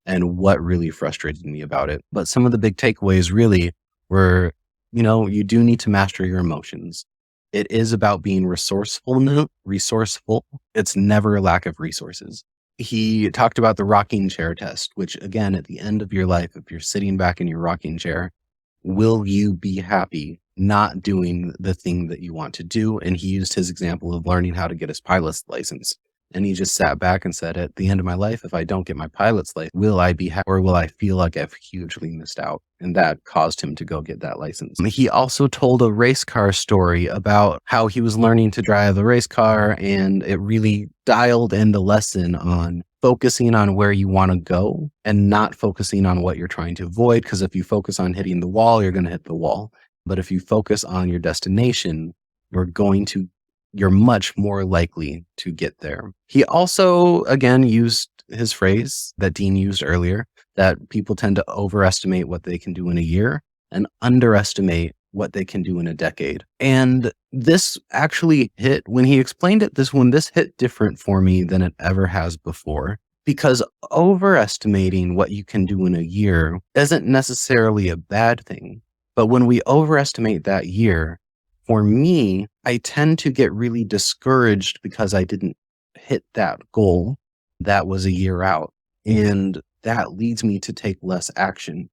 and what really frustrated me about it. But some of the big takeaways really were, you do need to master your emotions. It is about being resourceful. It's never a lack of resources. He talked about the rocking chair test, which again, at the end of your life, if you're sitting back in your rocking chair, will you be happy not doing the thing that you want to do? And he used his example of learning how to get his pilot's license. And he just sat back and said, at the end of my life, if I don't get my pilot's license, will I be happy or will I feel like I've hugely missed out? And that caused him to go get that license. He also told a race car story about how he was learning to drive a race car, and it really dialed in the lesson on focusing on where you want to go and not focusing on what you're trying to avoid. Because if you focus on hitting the wall, you're going to hit the wall. But if you focus on your destination, you're much more likely to get there. He also, again, used his phrase that Dean used earlier, that people tend to overestimate what they can do in a year and underestimate what they can do in a decade. And this actually hit, when he explained it, this hit different for me than it ever has before. Because overestimating what you can do in a year isn't necessarily a bad thing. But when we overestimate that year, for me, I tend to get really discouraged because I didn't hit that goal that was a year out. And that leads me to take less action.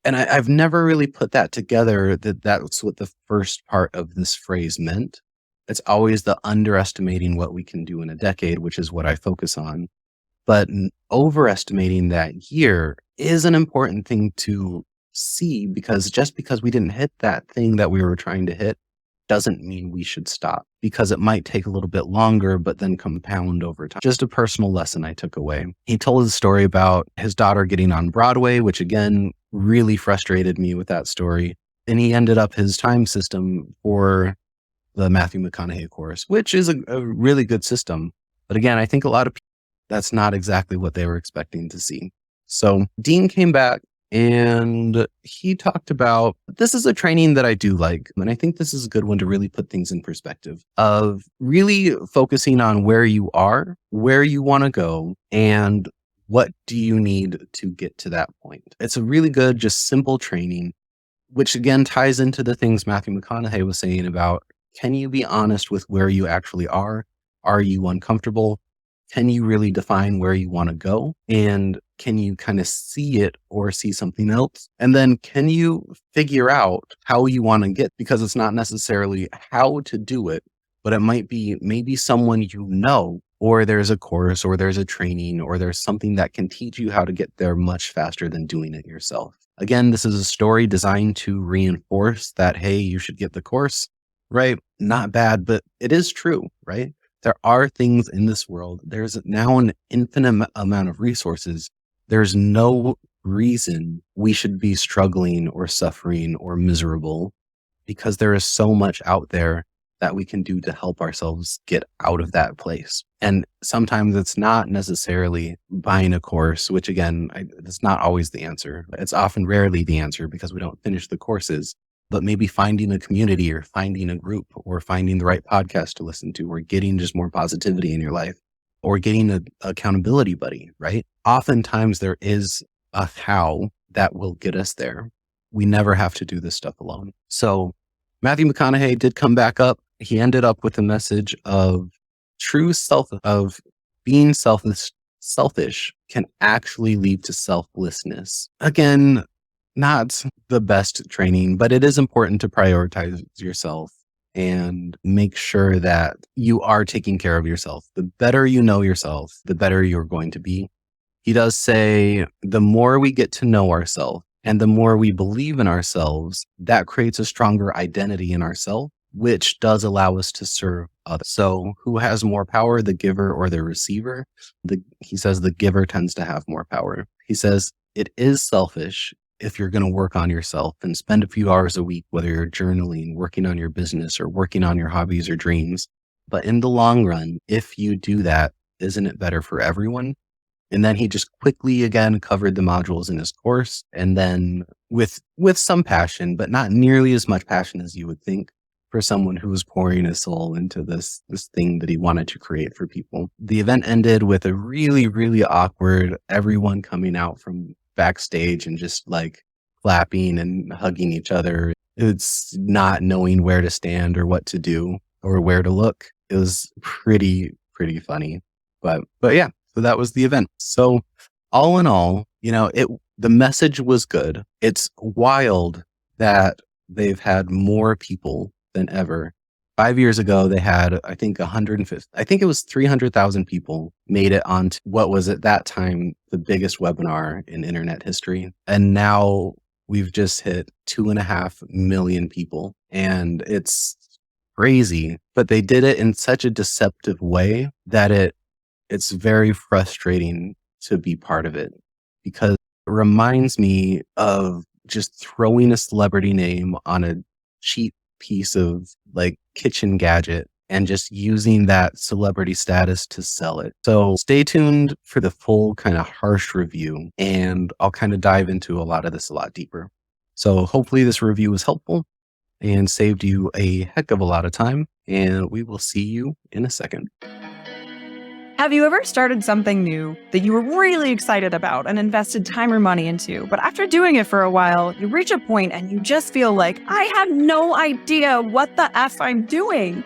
And I've never really put that together, that's what the first part of this phrase meant. It's always the underestimating what we can do in a decade, which is what I focus on. But overestimating that year is an important thing to see, because just because we didn't hit that thing that we were trying to hit doesn't mean we should stop, because it might take a little bit longer, but then compound over time. Just a personal lesson I took away. He told a story about his daughter getting on Broadway, which again, really frustrated me with that story. And he ended up his time system for the Matthew McConaughey course, which is a really good system. But again, I think a lot of people, that's not exactly what they were expecting to see. So Dean came back, and he talked about, this is a training that I do like. And I think this is a good one to really put things in perspective, of really focusing on where you are, where you want to go, and what do you need to get to that point. It's a really good, just simple training, which again ties into the things Matthew McConaughey was saying about, can you be honest with where you actually are? Are you uncomfortable? Can you really define where you want to go? And can you kind of see it or see something else? And then can you figure out how you want to get, because it's not necessarily how to do it, but it might be maybe someone or there's a course or there's a training or there's something that can teach you how to get there much faster than doing it yourself. Again, this is a story designed to reinforce that, hey, you should get the course, right? Not bad, but it is true, right? There are things in this world. There's now an infinite amount of resources. There's no reason we should be struggling or suffering or miserable, because there is so much out there that we can do to help ourselves get out of that place. And sometimes it's not necessarily buying a course, which again, that's not always the answer. It's often rarely the answer because we don't finish the courses, but maybe finding a community or finding a group or finding the right podcast to listen to or getting just more positivity in your life or getting an accountability buddy, right? Oftentimes there is a how that will get us there. We never have to do this stuff alone. So Matthew McConaughey did come back up. He ended up with a message of being selfish can actually lead to selflessness. Again, not the best training, but it is important to prioritize yourself and make sure that you are taking care of yourself. The better you know yourself, the better you're going to be. He does say the more we get to know ourselves and the more we believe in ourselves, that creates a stronger identity in ourselves, which does allow us to serve others. So who has more power, the giver or the receiver? He says the giver tends to have more power. He says it is selfish if you're going to work on yourself and spend a few hours a week, whether you're journaling, working on your business, or working on your hobbies or dreams. But in the long run, if you do that, isn't it better for everyone? And then he just quickly again covered the modules in his course, and then with some passion, but not nearly as much passion as you would think for someone who was pouring his soul into this thing that he wanted to create for people. The event ended with a really, really awkward everyone coming out from backstage and just like clapping and hugging each other. It's not knowing where to stand or what to do or where to look. It was pretty funny. But yeah. So that was the event. So all in all, the message was good. It's wild that they've had more people than ever. 5 years ago, they had, I think, 300,000 people made it onto what was at that time the biggest webinar in internet history. And now we've just hit 2.5 million people. And it's crazy, but they did it in such a deceptive way that it's very frustrating to be part of it, because it reminds me of just throwing a celebrity name on a cheap piece of like kitchen gadget and just using that celebrity status to sell it. So stay tuned for the full kind of harsh review, and I'll kind of dive into a lot of this a lot deeper. So hopefully this review was helpful and saved you a heck of a lot of time, and we will see you in a second. Have you ever started something new that you were really excited about and invested time or money into, but after doing it for a while, you reach a point and you just feel like, I have no idea what the F I'm doing?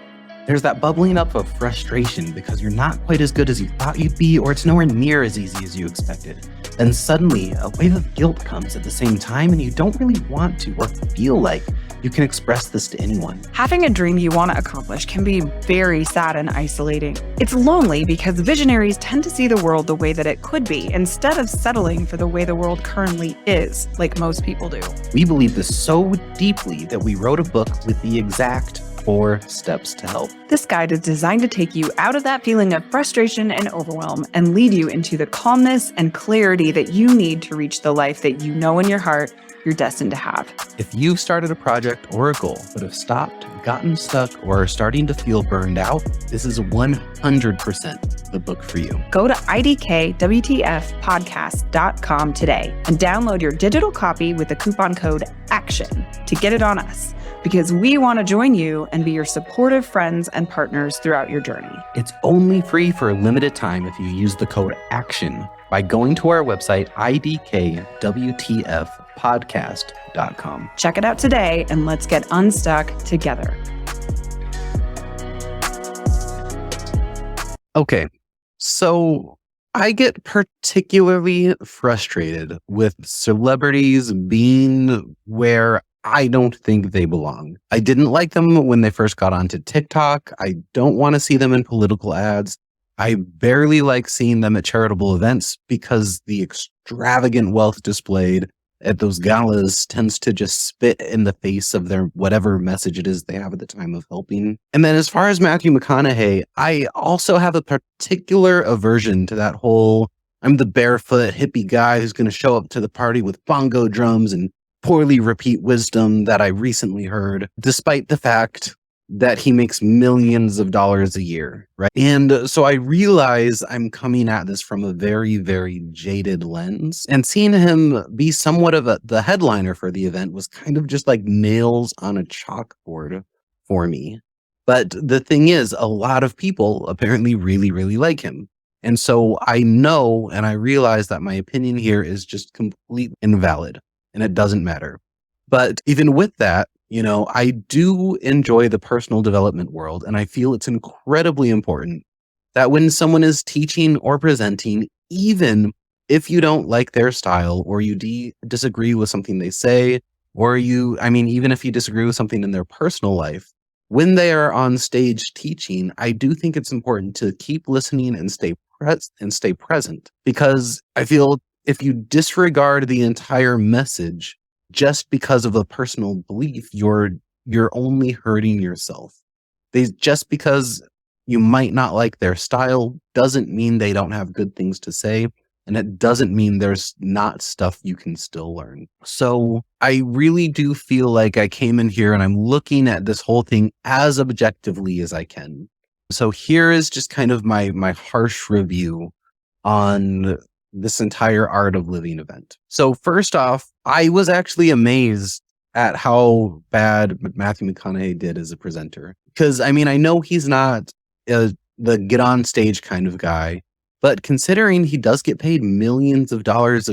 There's that bubbling up of frustration because you're not quite as good as you thought you'd be, or it's nowhere near as easy as you expected. Then suddenly, a wave of guilt comes at the same time, and you don't really want to or feel like you can express this to anyone. Having a dream you want to accomplish can be very sad and isolating. It's lonely because visionaries tend to see the world the way that it could be, instead of settling for the way the world currently is, like most people do. We believe this so deeply that we wrote a book with the exact 4 steps to help. This guide is designed to take you out of that feeling of frustration and overwhelm and lead you into the calmness and clarity that you need to reach the life that you know in your heart you're destined to have. If you've started a project or a goal but have stopped, gotten stuck, or are starting to feel burned out, this is 100% the book for you. Go to IDKWTFpodcast.com today and download your digital copy with the coupon code ACTION to get it on us, because we want to join you and be your supportive friends and partners throughout your journey. It's only free for a limited time if you use the code ACTION by going to our website, IDKWTFpodcast.com. Check it out today and let's get unstuck together. Okay, so I get particularly frustrated with celebrities being where I don't think they belong. I didn't like them when they first got onto TikTok. I don't want to see them in political ads. I barely like seeing them at charitable events because the extravagant wealth displayed at those galas tends to just spit in the face of their whatever message it is they have at the time of helping. And then as far as Matthew McConaughey, I also have a particular aversion to that whole I'm the barefoot hippie guy who's going to show up to the party with bongo drums and poorly repeat wisdom that I recently heard, despite the fact that he makes millions of dollars a year, right? And so I realize I'm coming at this from a very, very jaded lens, and seeing him be somewhat of the headliner for the event was kind of just like nails on a chalkboard for me. But the thing is, a lot of people apparently really, really like him. And so I know and I realize that my opinion here is just completely invalid and it doesn't matter. But even with that, I do enjoy the personal development world, and I feel it's incredibly important that when someone is teaching or presenting, even if you don't like their style or you disagree with something they say, or even if you disagree with something in their personal life, when they are on stage teaching, I do think it's important to keep listening and stay present, because I feel if you disregard the entire message just because of a personal belief, you're only hurting yourself. Just because you might not like their style doesn't mean they don't have good things to say, and it doesn't mean there's not stuff you can still learn. So I really do feel like I came in here and I'm looking at this whole thing as objectively as I can. So here is just kind of my harsh review on this entire Art of Living event. So first off, I was actually amazed at how bad Matthew McConaughey did as a presenter. Because, I know he's not the get on stage kind of guy, but considering he does get paid millions of dollars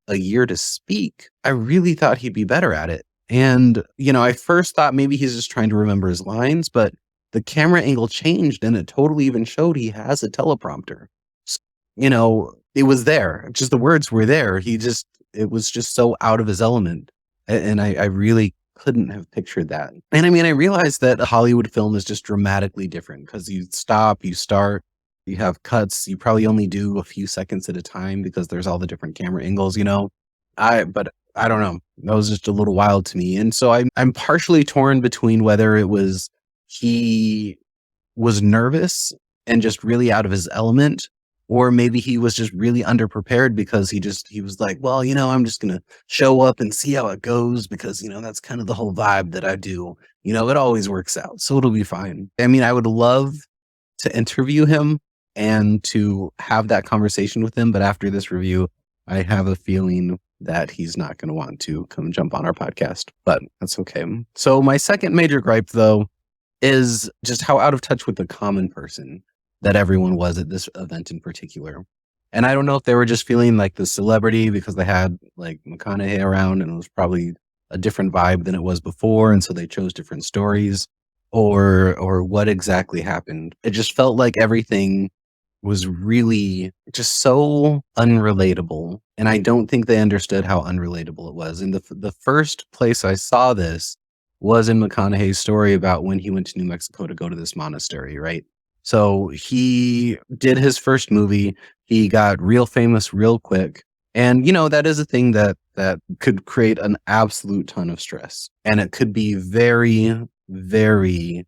a year to speak, I really thought he'd be better at it. And, I first thought maybe he's just trying to remember his lines, but the camera angle changed and it totally even showed he has a teleprompter. So, it was there. Just the words were there. It was just so out of his element. And I really couldn't have pictured that. And I realized that a Hollywood film is just dramatically different because you stop, you start, you have cuts. You probably only do a few seconds at a time because there's all the different camera angles, But I don't know. That was just a little wild to me. And so I'm partially torn between whether it was he was nervous and just really out of his element, or maybe he was just really underprepared because he was like, well, I'm just going to show up and see how it goes because, that's kind of the whole vibe that I do. It always works out. So it'll be fine. I would love to interview him and to have that conversation with him. But after this review, I have a feeling that he's not going to want to come jump on our podcast, but that's okay. So my second major gripe, though, is just how out of touch with the common person that everyone was at this event in particular. And I don't know if they were just feeling like the celebrity because they had like McConaughey around and it was probably a different vibe than it was before. And so they chose different stories, or what exactly happened. It just felt like everything was really just so unrelatable. And I don't think they understood how unrelatable it was. And the first place I saw this was in McConaughey's story about when he went to New Mexico to go to this monastery, right? So he did his first movie. He got real famous real quick. And, that is a thing that could create an absolute ton of stress. And it could be very, very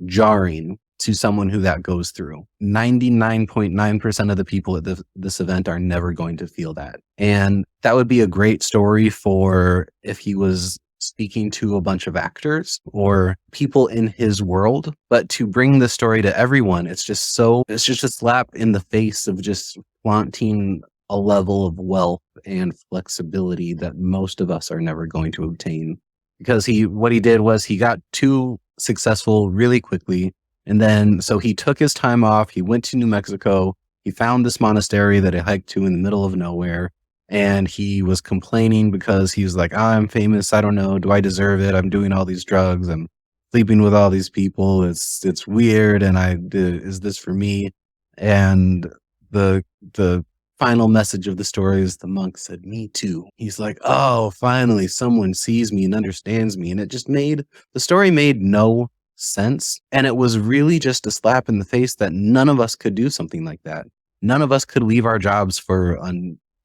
jarring to someone who that goes through. 99.9% of the people at this event are never going to feel that. And that would be a great story for if he was speaking to a bunch of actors or people in his world. But to bring the story to everyone, it's just a slap in the face of just flaunting a level of wealth and flexibility that most of us are never going to obtain. Because what he did was he got too successful really quickly. And then, so he took his time off. He went to New Mexico. He found this monastery that he hiked to in the middle of nowhere. And he was complaining because he was like, I'm famous. I don't know. Do I deserve it? I'm doing all these drugs. I'm sleeping with all these people. It's weird. And is this for me? And the final message of the story is the monk said, me too. He's like, oh, finally someone sees me and understands me. And the story made no sense. And it was really just a slap in the face that none of us could do something like that. None of us could leave our jobs for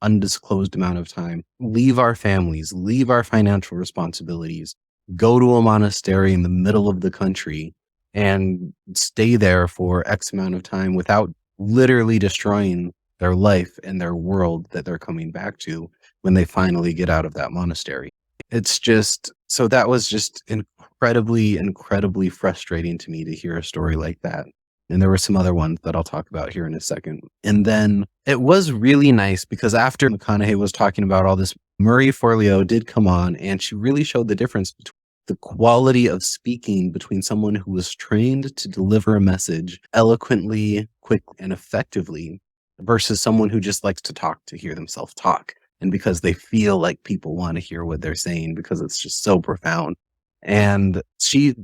undisclosed amount of time, leave our families, leave our financial responsibilities, go to a monastery in the middle of the country and stay there for X amount of time without literally destroying their life and their world that they're coming back to when they finally get out of that monastery. It's just, so that was just incredibly, incredibly frustrating to me to hear a story like that. And there were some other ones that I'll talk about here in a second. And then it was really nice because after McConaughey was talking about all this, Marie Forleo did come on and she really showed the difference between the quality of speaking between someone who was trained to deliver a message eloquently, quickly, and effectively versus someone who just likes to talk to hear themselves talk. And because they feel like people want to hear what they're saying because it's just so profound. And she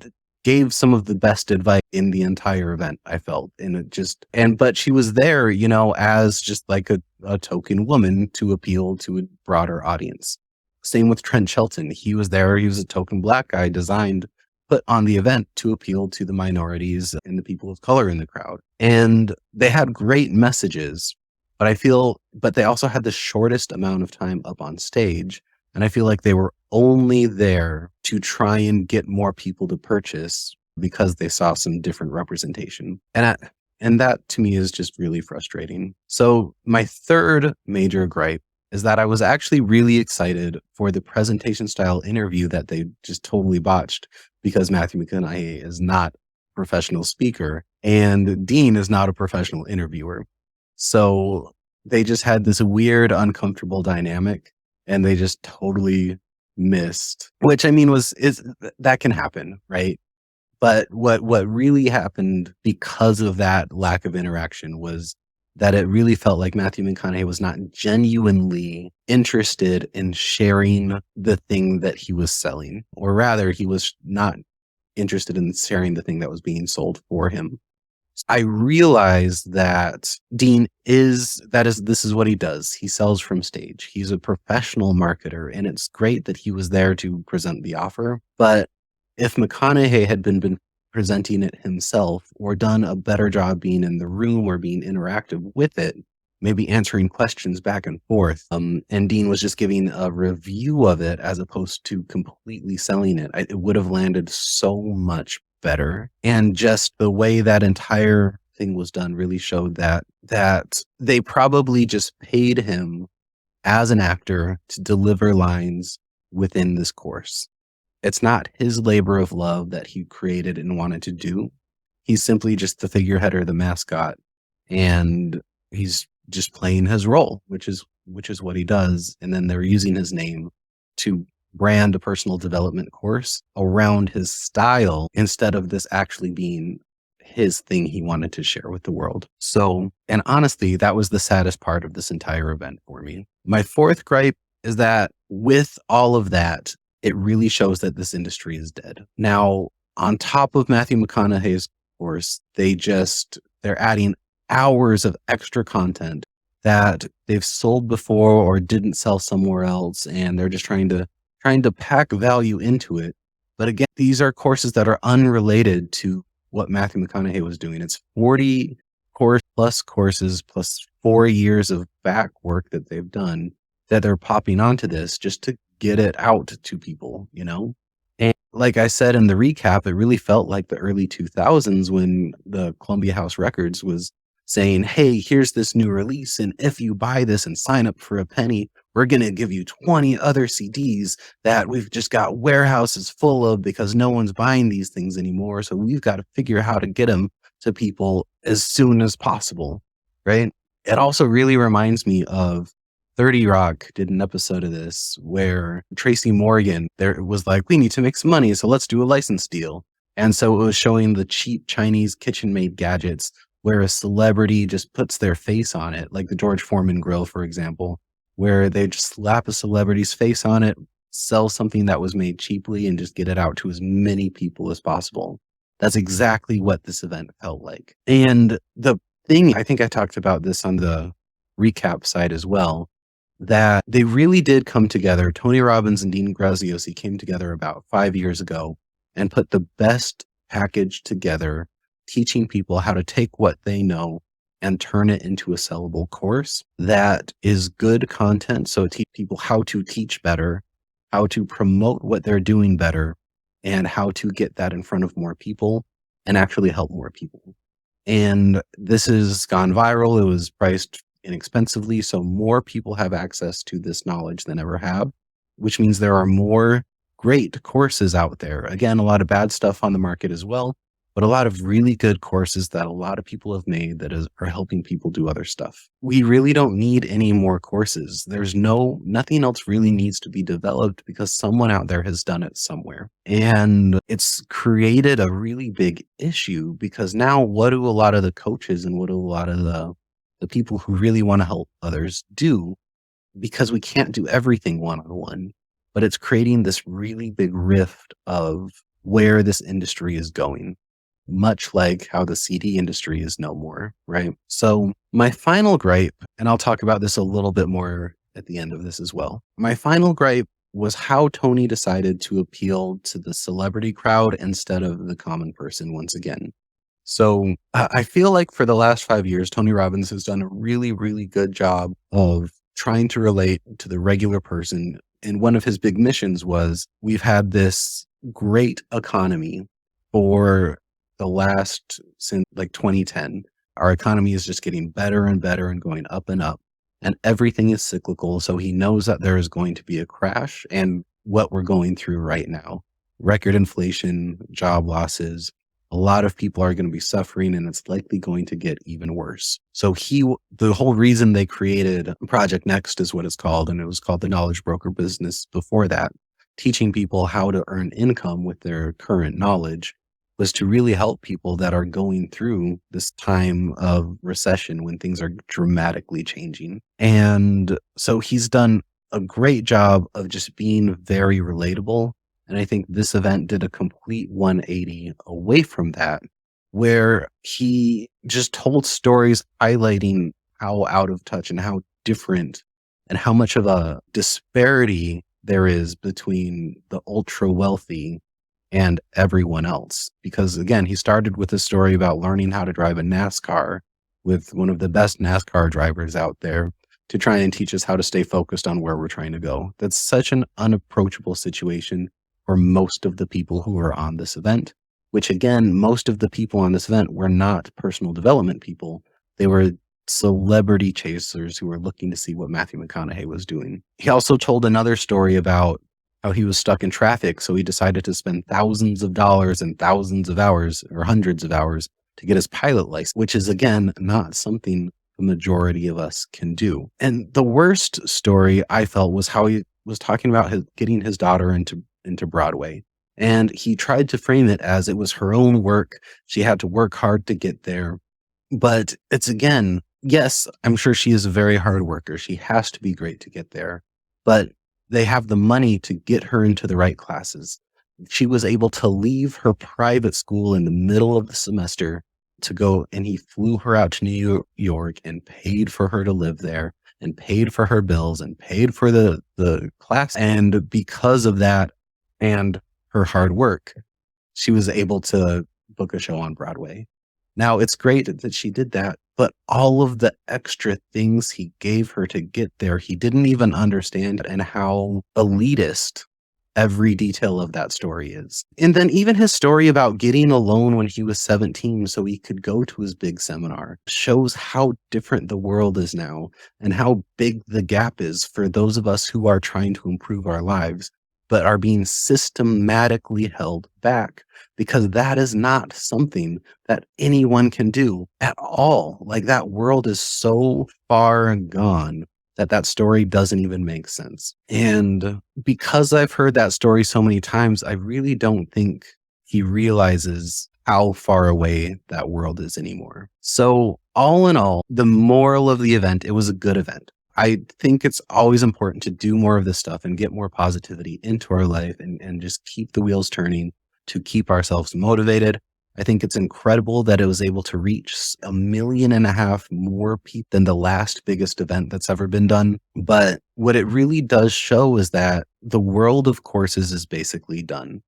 gave some of the best advice in the entire event, I felt. And it just, but she was there, as just like a token woman to appeal to a broader audience. Same with Trent Shelton. He was there. He was a token Black guy put on the event to appeal to the minorities and the people of color in the crowd. And they had great messages, but they also had the shortest amount of time up on stage. And I feel like they were only there to try and get more people to purchase because they saw some different representation. And that to me is just really frustrating. So my third major gripe is that I was actually really excited for the presentation style interview that they just totally botched because Matthew McConaughey is not a professional speaker and Dean is not a professional interviewer. So they just had this weird, uncomfortable dynamic and they just totally missed, which I mean that can happen, right? But what really happened because of that lack of interaction was that it really felt like Matthew McConaughey was not genuinely interested in sharing the thing that he was selling, or rather he was not interested in sharing the thing that was being sold for him. I realized that Dean this is what he does. He sells from stage. He's a professional marketer, and it's great that he was there to present the offer. But if McConaughey had been presenting it himself or done a better job being in the room or being interactive with it, maybe answering questions back and forth, and Dean was just giving a review of it as opposed to completely selling it, it would have landed so much better. And just the way that entire thing was done really showed that they probably just paid him as an actor to deliver lines within this course. It's not his labor of love that he created and wanted to do. He's simply just the figurehead or the mascot, and he's just playing his role, which is what he does. And then they're using his name to brand a personal development course around his style instead of this actually being his thing he wanted to share with the world. So, and honestly, that was the saddest part of this entire event for me. My fourth gripe is that with all of that, it really shows that this industry is dead. Now, on top of Matthew McConaughey's course, they're adding hours of extra content that they've sold before or didn't sell somewhere else, and they're just trying to pack value into it. But again, these are courses that are unrelated to what Matthew McConaughey was doing. It's 40 courses plus 4 years of back work that they've done that they're popping onto this just to get it out to people, And like I said in the recap, it really felt like the early 2000s when the Columbia House Records was saying, hey, here's this new release, and if you buy this and sign up for a penny, we're going to give you 20 other CDs that we've just got warehouses full of because no one's buying these things anymore. So we've got to figure out how to get them to people as soon as possible, right? It also really reminds me of 30 Rock did an episode of this where Tracy Morgan was like, we need to make some money, so let's do a license deal. And so it was showing the cheap Chinese kitchen-made gadgets where a celebrity just puts their face on it, like the George Foreman grill, for example, where they just slap a celebrity's face on it, sell something that was made cheaply, and just get it out to as many people as possible. That's exactly what this event felt like. And the thing, I think I talked about this on the recap side as well, that they really did come together. Tony Robbins and Dean Graziosi came together about 5 years ago and put the best package together, teaching people how to take what they know and turn it into a sellable course that is good content. So teach people how to teach better, how to promote what they're doing better, and how to get that in front of more people and actually help more people. And this has gone viral. It was priced inexpensively. So more people have access to this knowledge than ever have, which means there are more great courses out there. Again, a lot of bad stuff on the market as well, but a lot of really good courses that a lot of people have made that are helping people do other stuff. We really don't need any more courses. There's nothing else really needs to be developed because someone out there has done it somewhere. And it's created a really big issue because now what do a lot of the coaches and what do a lot of the people who really want to help others do? Because we can't do everything one-on-one, but it's creating this really big rift of where this industry is going, much like how the CD industry is no more, right? So my final gripe, and I'll talk about this a little bit more at the end of this as well. My final gripe was how Tony decided to appeal to the celebrity crowd instead of the common person once again. So I feel like for the last 5 years, Tony Robbins has done a really, really good job of trying to relate to the regular person. And one of his big missions was we've had this great economy for since like 2010. Our economy is just getting better and better and going up and up. And everything is cyclical. So he knows that there is going to be a crash and what we're going through right now. Record inflation, job losses. A lot of people are going to be suffering and it's likely going to get even worse. So the whole reason they created Project Next is what it's called. And it was called the knowledge broker business before that, teaching people how to earn income with their current knowledge, was to really help people that are going through this time of recession when things are dramatically changing. And so he's done a great job of just being very relatable. And I think this event did a complete 180 away from that, where he just told stories highlighting how out of touch and how different and how much of a disparity there is between the ultra wealthy and everyone else. Because again, he started with a story about learning how to drive a NASCAR with one of the best NASCAR drivers out there to try and teach us how to stay focused on where we're trying to go. That's such an unapproachable situation for most of the people who are on this event, which again, most of the people on this event were not personal development people. They were celebrity chasers who were looking to see what Matthew McConaughey was doing. He also told another story about how he was stuck in traffic. So he decided to spend thousands of dollars and thousands of hours or hundreds of hours to get his pilot license, which is again, not something the majority of us can do. And the worst story I felt was how he was talking about getting his daughter into Broadway. And he tried to frame it as it was her own work. She had to work hard to get there. But it's again, yes, I'm sure she is a very hard worker. She has to be great to get there. But they have the money to get her into the right classes. She was able to leave her private school in the middle of the semester to go, and he flew her out to New York and paid for her to live there and paid for her bills and paid for the class. And because of that and her hard work, she was able to book a show on Broadway. Now, it's great that she did that, but all of the extra things he gave her to get there, he didn't even understand, and how elitist every detail of that story is. And then even his story about getting a loan when he was 17 so he could go to his big seminar shows how different the world is now and how big the gap is for those of us who are trying to improve our lives, but are being systematically held back, because that is not something that anyone can do at all. Like, that world is so far gone that story doesn't even make sense. And because I've heard that story so many times, I really don't think he realizes how far away that world is anymore. So all in all, the moral of the event, it was a good event. I think it's always important to do more of this stuff and get more positivity into our life and just keep the wheels turning to keep ourselves motivated. I think it's incredible that it was able to reach 1.5 million more people than the last biggest event that's ever been done. But what it really does show is that the world of courses is basically done.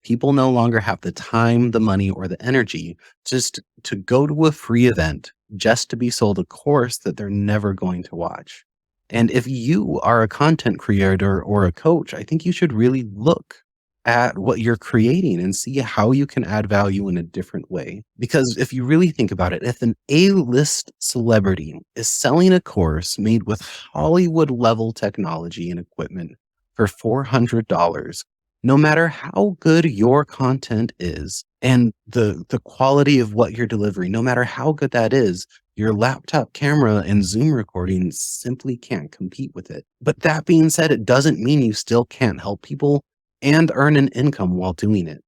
People no longer have the time, the money, or the energy just to go to a free event just to be sold a course that they're never going to watch. And if you are a content creator or a coach, I think you should really look at what you're creating and see how you can add value in a different way. Because if you really think about it, if an A-list celebrity is selling a course made with Hollywood level technology and equipment for $400, no matter how good your content is and the quality of what you're delivering, no matter how good that is, your laptop camera and Zoom recording simply can't compete with it. But that being said, it doesn't mean you still can't help people and earn an income while doing it.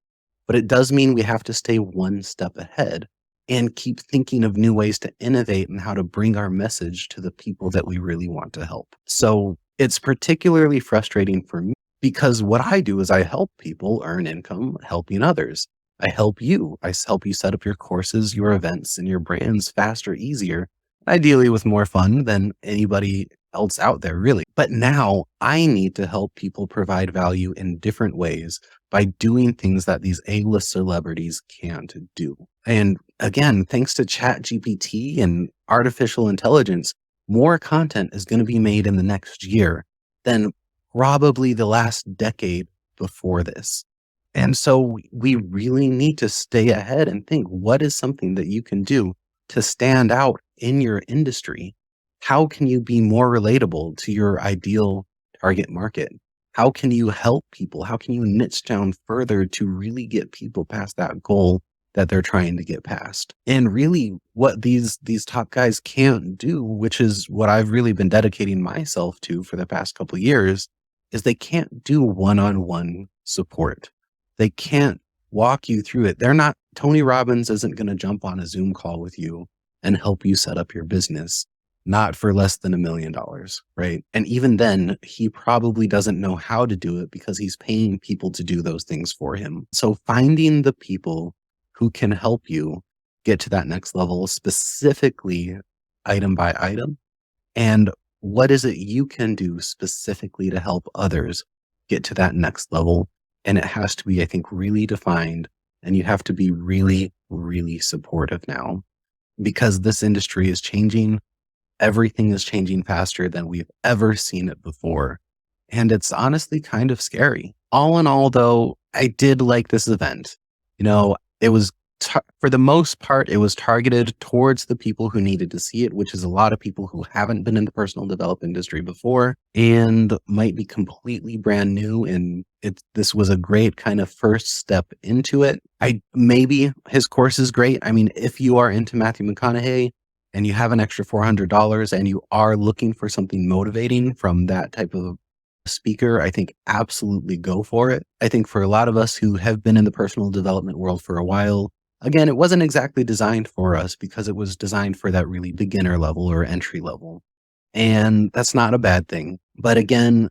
But it does mean we have to stay one step ahead and keep thinking of new ways to innovate and how to bring our message to the people that we really want to help. So it's particularly frustrating for me because what I do is I help people earn income helping others. I help you. I help you set up your courses, your events, and your brands faster, easier, ideally with more fun than anybody else out there, really. But now I need to help people provide value in different ways by doing things that these A-list celebrities can't do. And again, thanks to ChatGPT and artificial intelligence, more content is going to be made in the next year than probably the last decade before this. And so we really need to stay ahead and think, what is something that you can do to stand out in your industry? How can you be more relatable to your ideal target market? How can you help people? How can you niche down further to really get people past that goal that they're trying to get past? And really what these top guys can't do, which is what I've really been dedicating myself to for the past couple of years, is they can't do one-on-one support. They can't walk you through it. Tony Robbins isn't going to jump on a Zoom call with you and help you set up your business, not for less than $1 million, right? And even then, he probably doesn't know how to do it because he's paying people to do those things for him. So finding the people who can help you get to that next level, specifically item by item, and what is it you can do specifically to help others get to that next level. And it has to be, I think, really defined, and you have to be really, really supportive now because this industry is changing. Everything is changing faster than we've ever seen it before. And it's honestly kind of scary. All in all, though, I did like this event. It was, for the most part, it was targeted towards the people who needed to see it, which is a lot of people who haven't been in the personal development industry before and might be completely brand new. And this was a great kind of first step into it. Maybe his course is great. I mean, if you are into Matthew McConaughey and you have an extra $400 and you are looking for something motivating from that type of speaker, I think absolutely go for it. I think for a lot of us who have been in the personal development world for a while, again, it wasn't exactly designed for us because it was designed for that really beginner level or entry level. And that's not a bad thing. But again,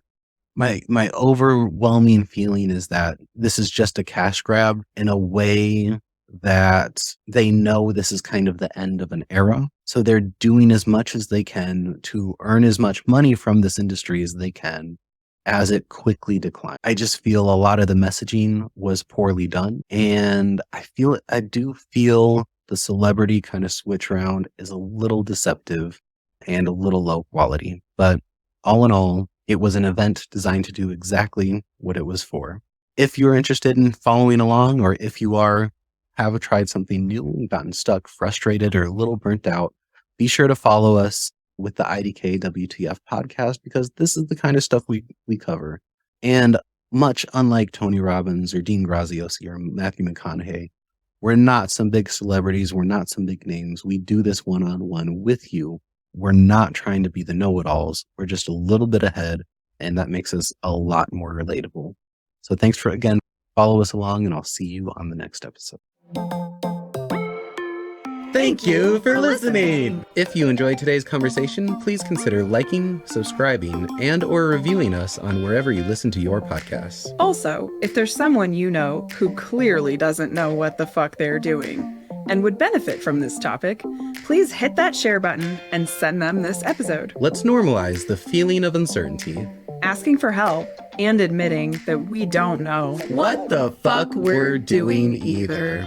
my overwhelming feeling is that this is just a cash grab in a way that they know this is kind of the end of an era. So they're doing as much as they can to earn as much money from this industry as they can as it quickly declines. I just feel a lot of the messaging was poorly done. And I do feel the celebrity kind of switch around is a little deceptive and a little low quality. But all in all, it was an event designed to do exactly what it was for. If you're interested in following along, or if you have tried something new and gotten stuck, frustrated, or a little burnt out, be sure to follow us with the IDKWTF podcast, because this is the kind of stuff we cover. And much unlike Tony Robbins or Dean Graziosi or Matthew McConaughey, we're not some big celebrities. We're not some big names. We do this one-on-one with you. We're not trying to be the know-it-alls. We're just a little bit ahead, and that makes us a lot more relatable. So thanks for, again, follow us along, and I'll see you on the next episode. Thank you for listening. If you enjoyed today's conversation, please consider liking, subscribing, and or reviewing us on wherever you listen to your podcasts. Also, if there's someone you know who clearly doesn't know what the fuck they're doing and would benefit from this topic, please hit that share button and send them this episode. Let's normalize the feeling of uncertainty, asking for help, and admitting that we don't know what the fuck we're doing either.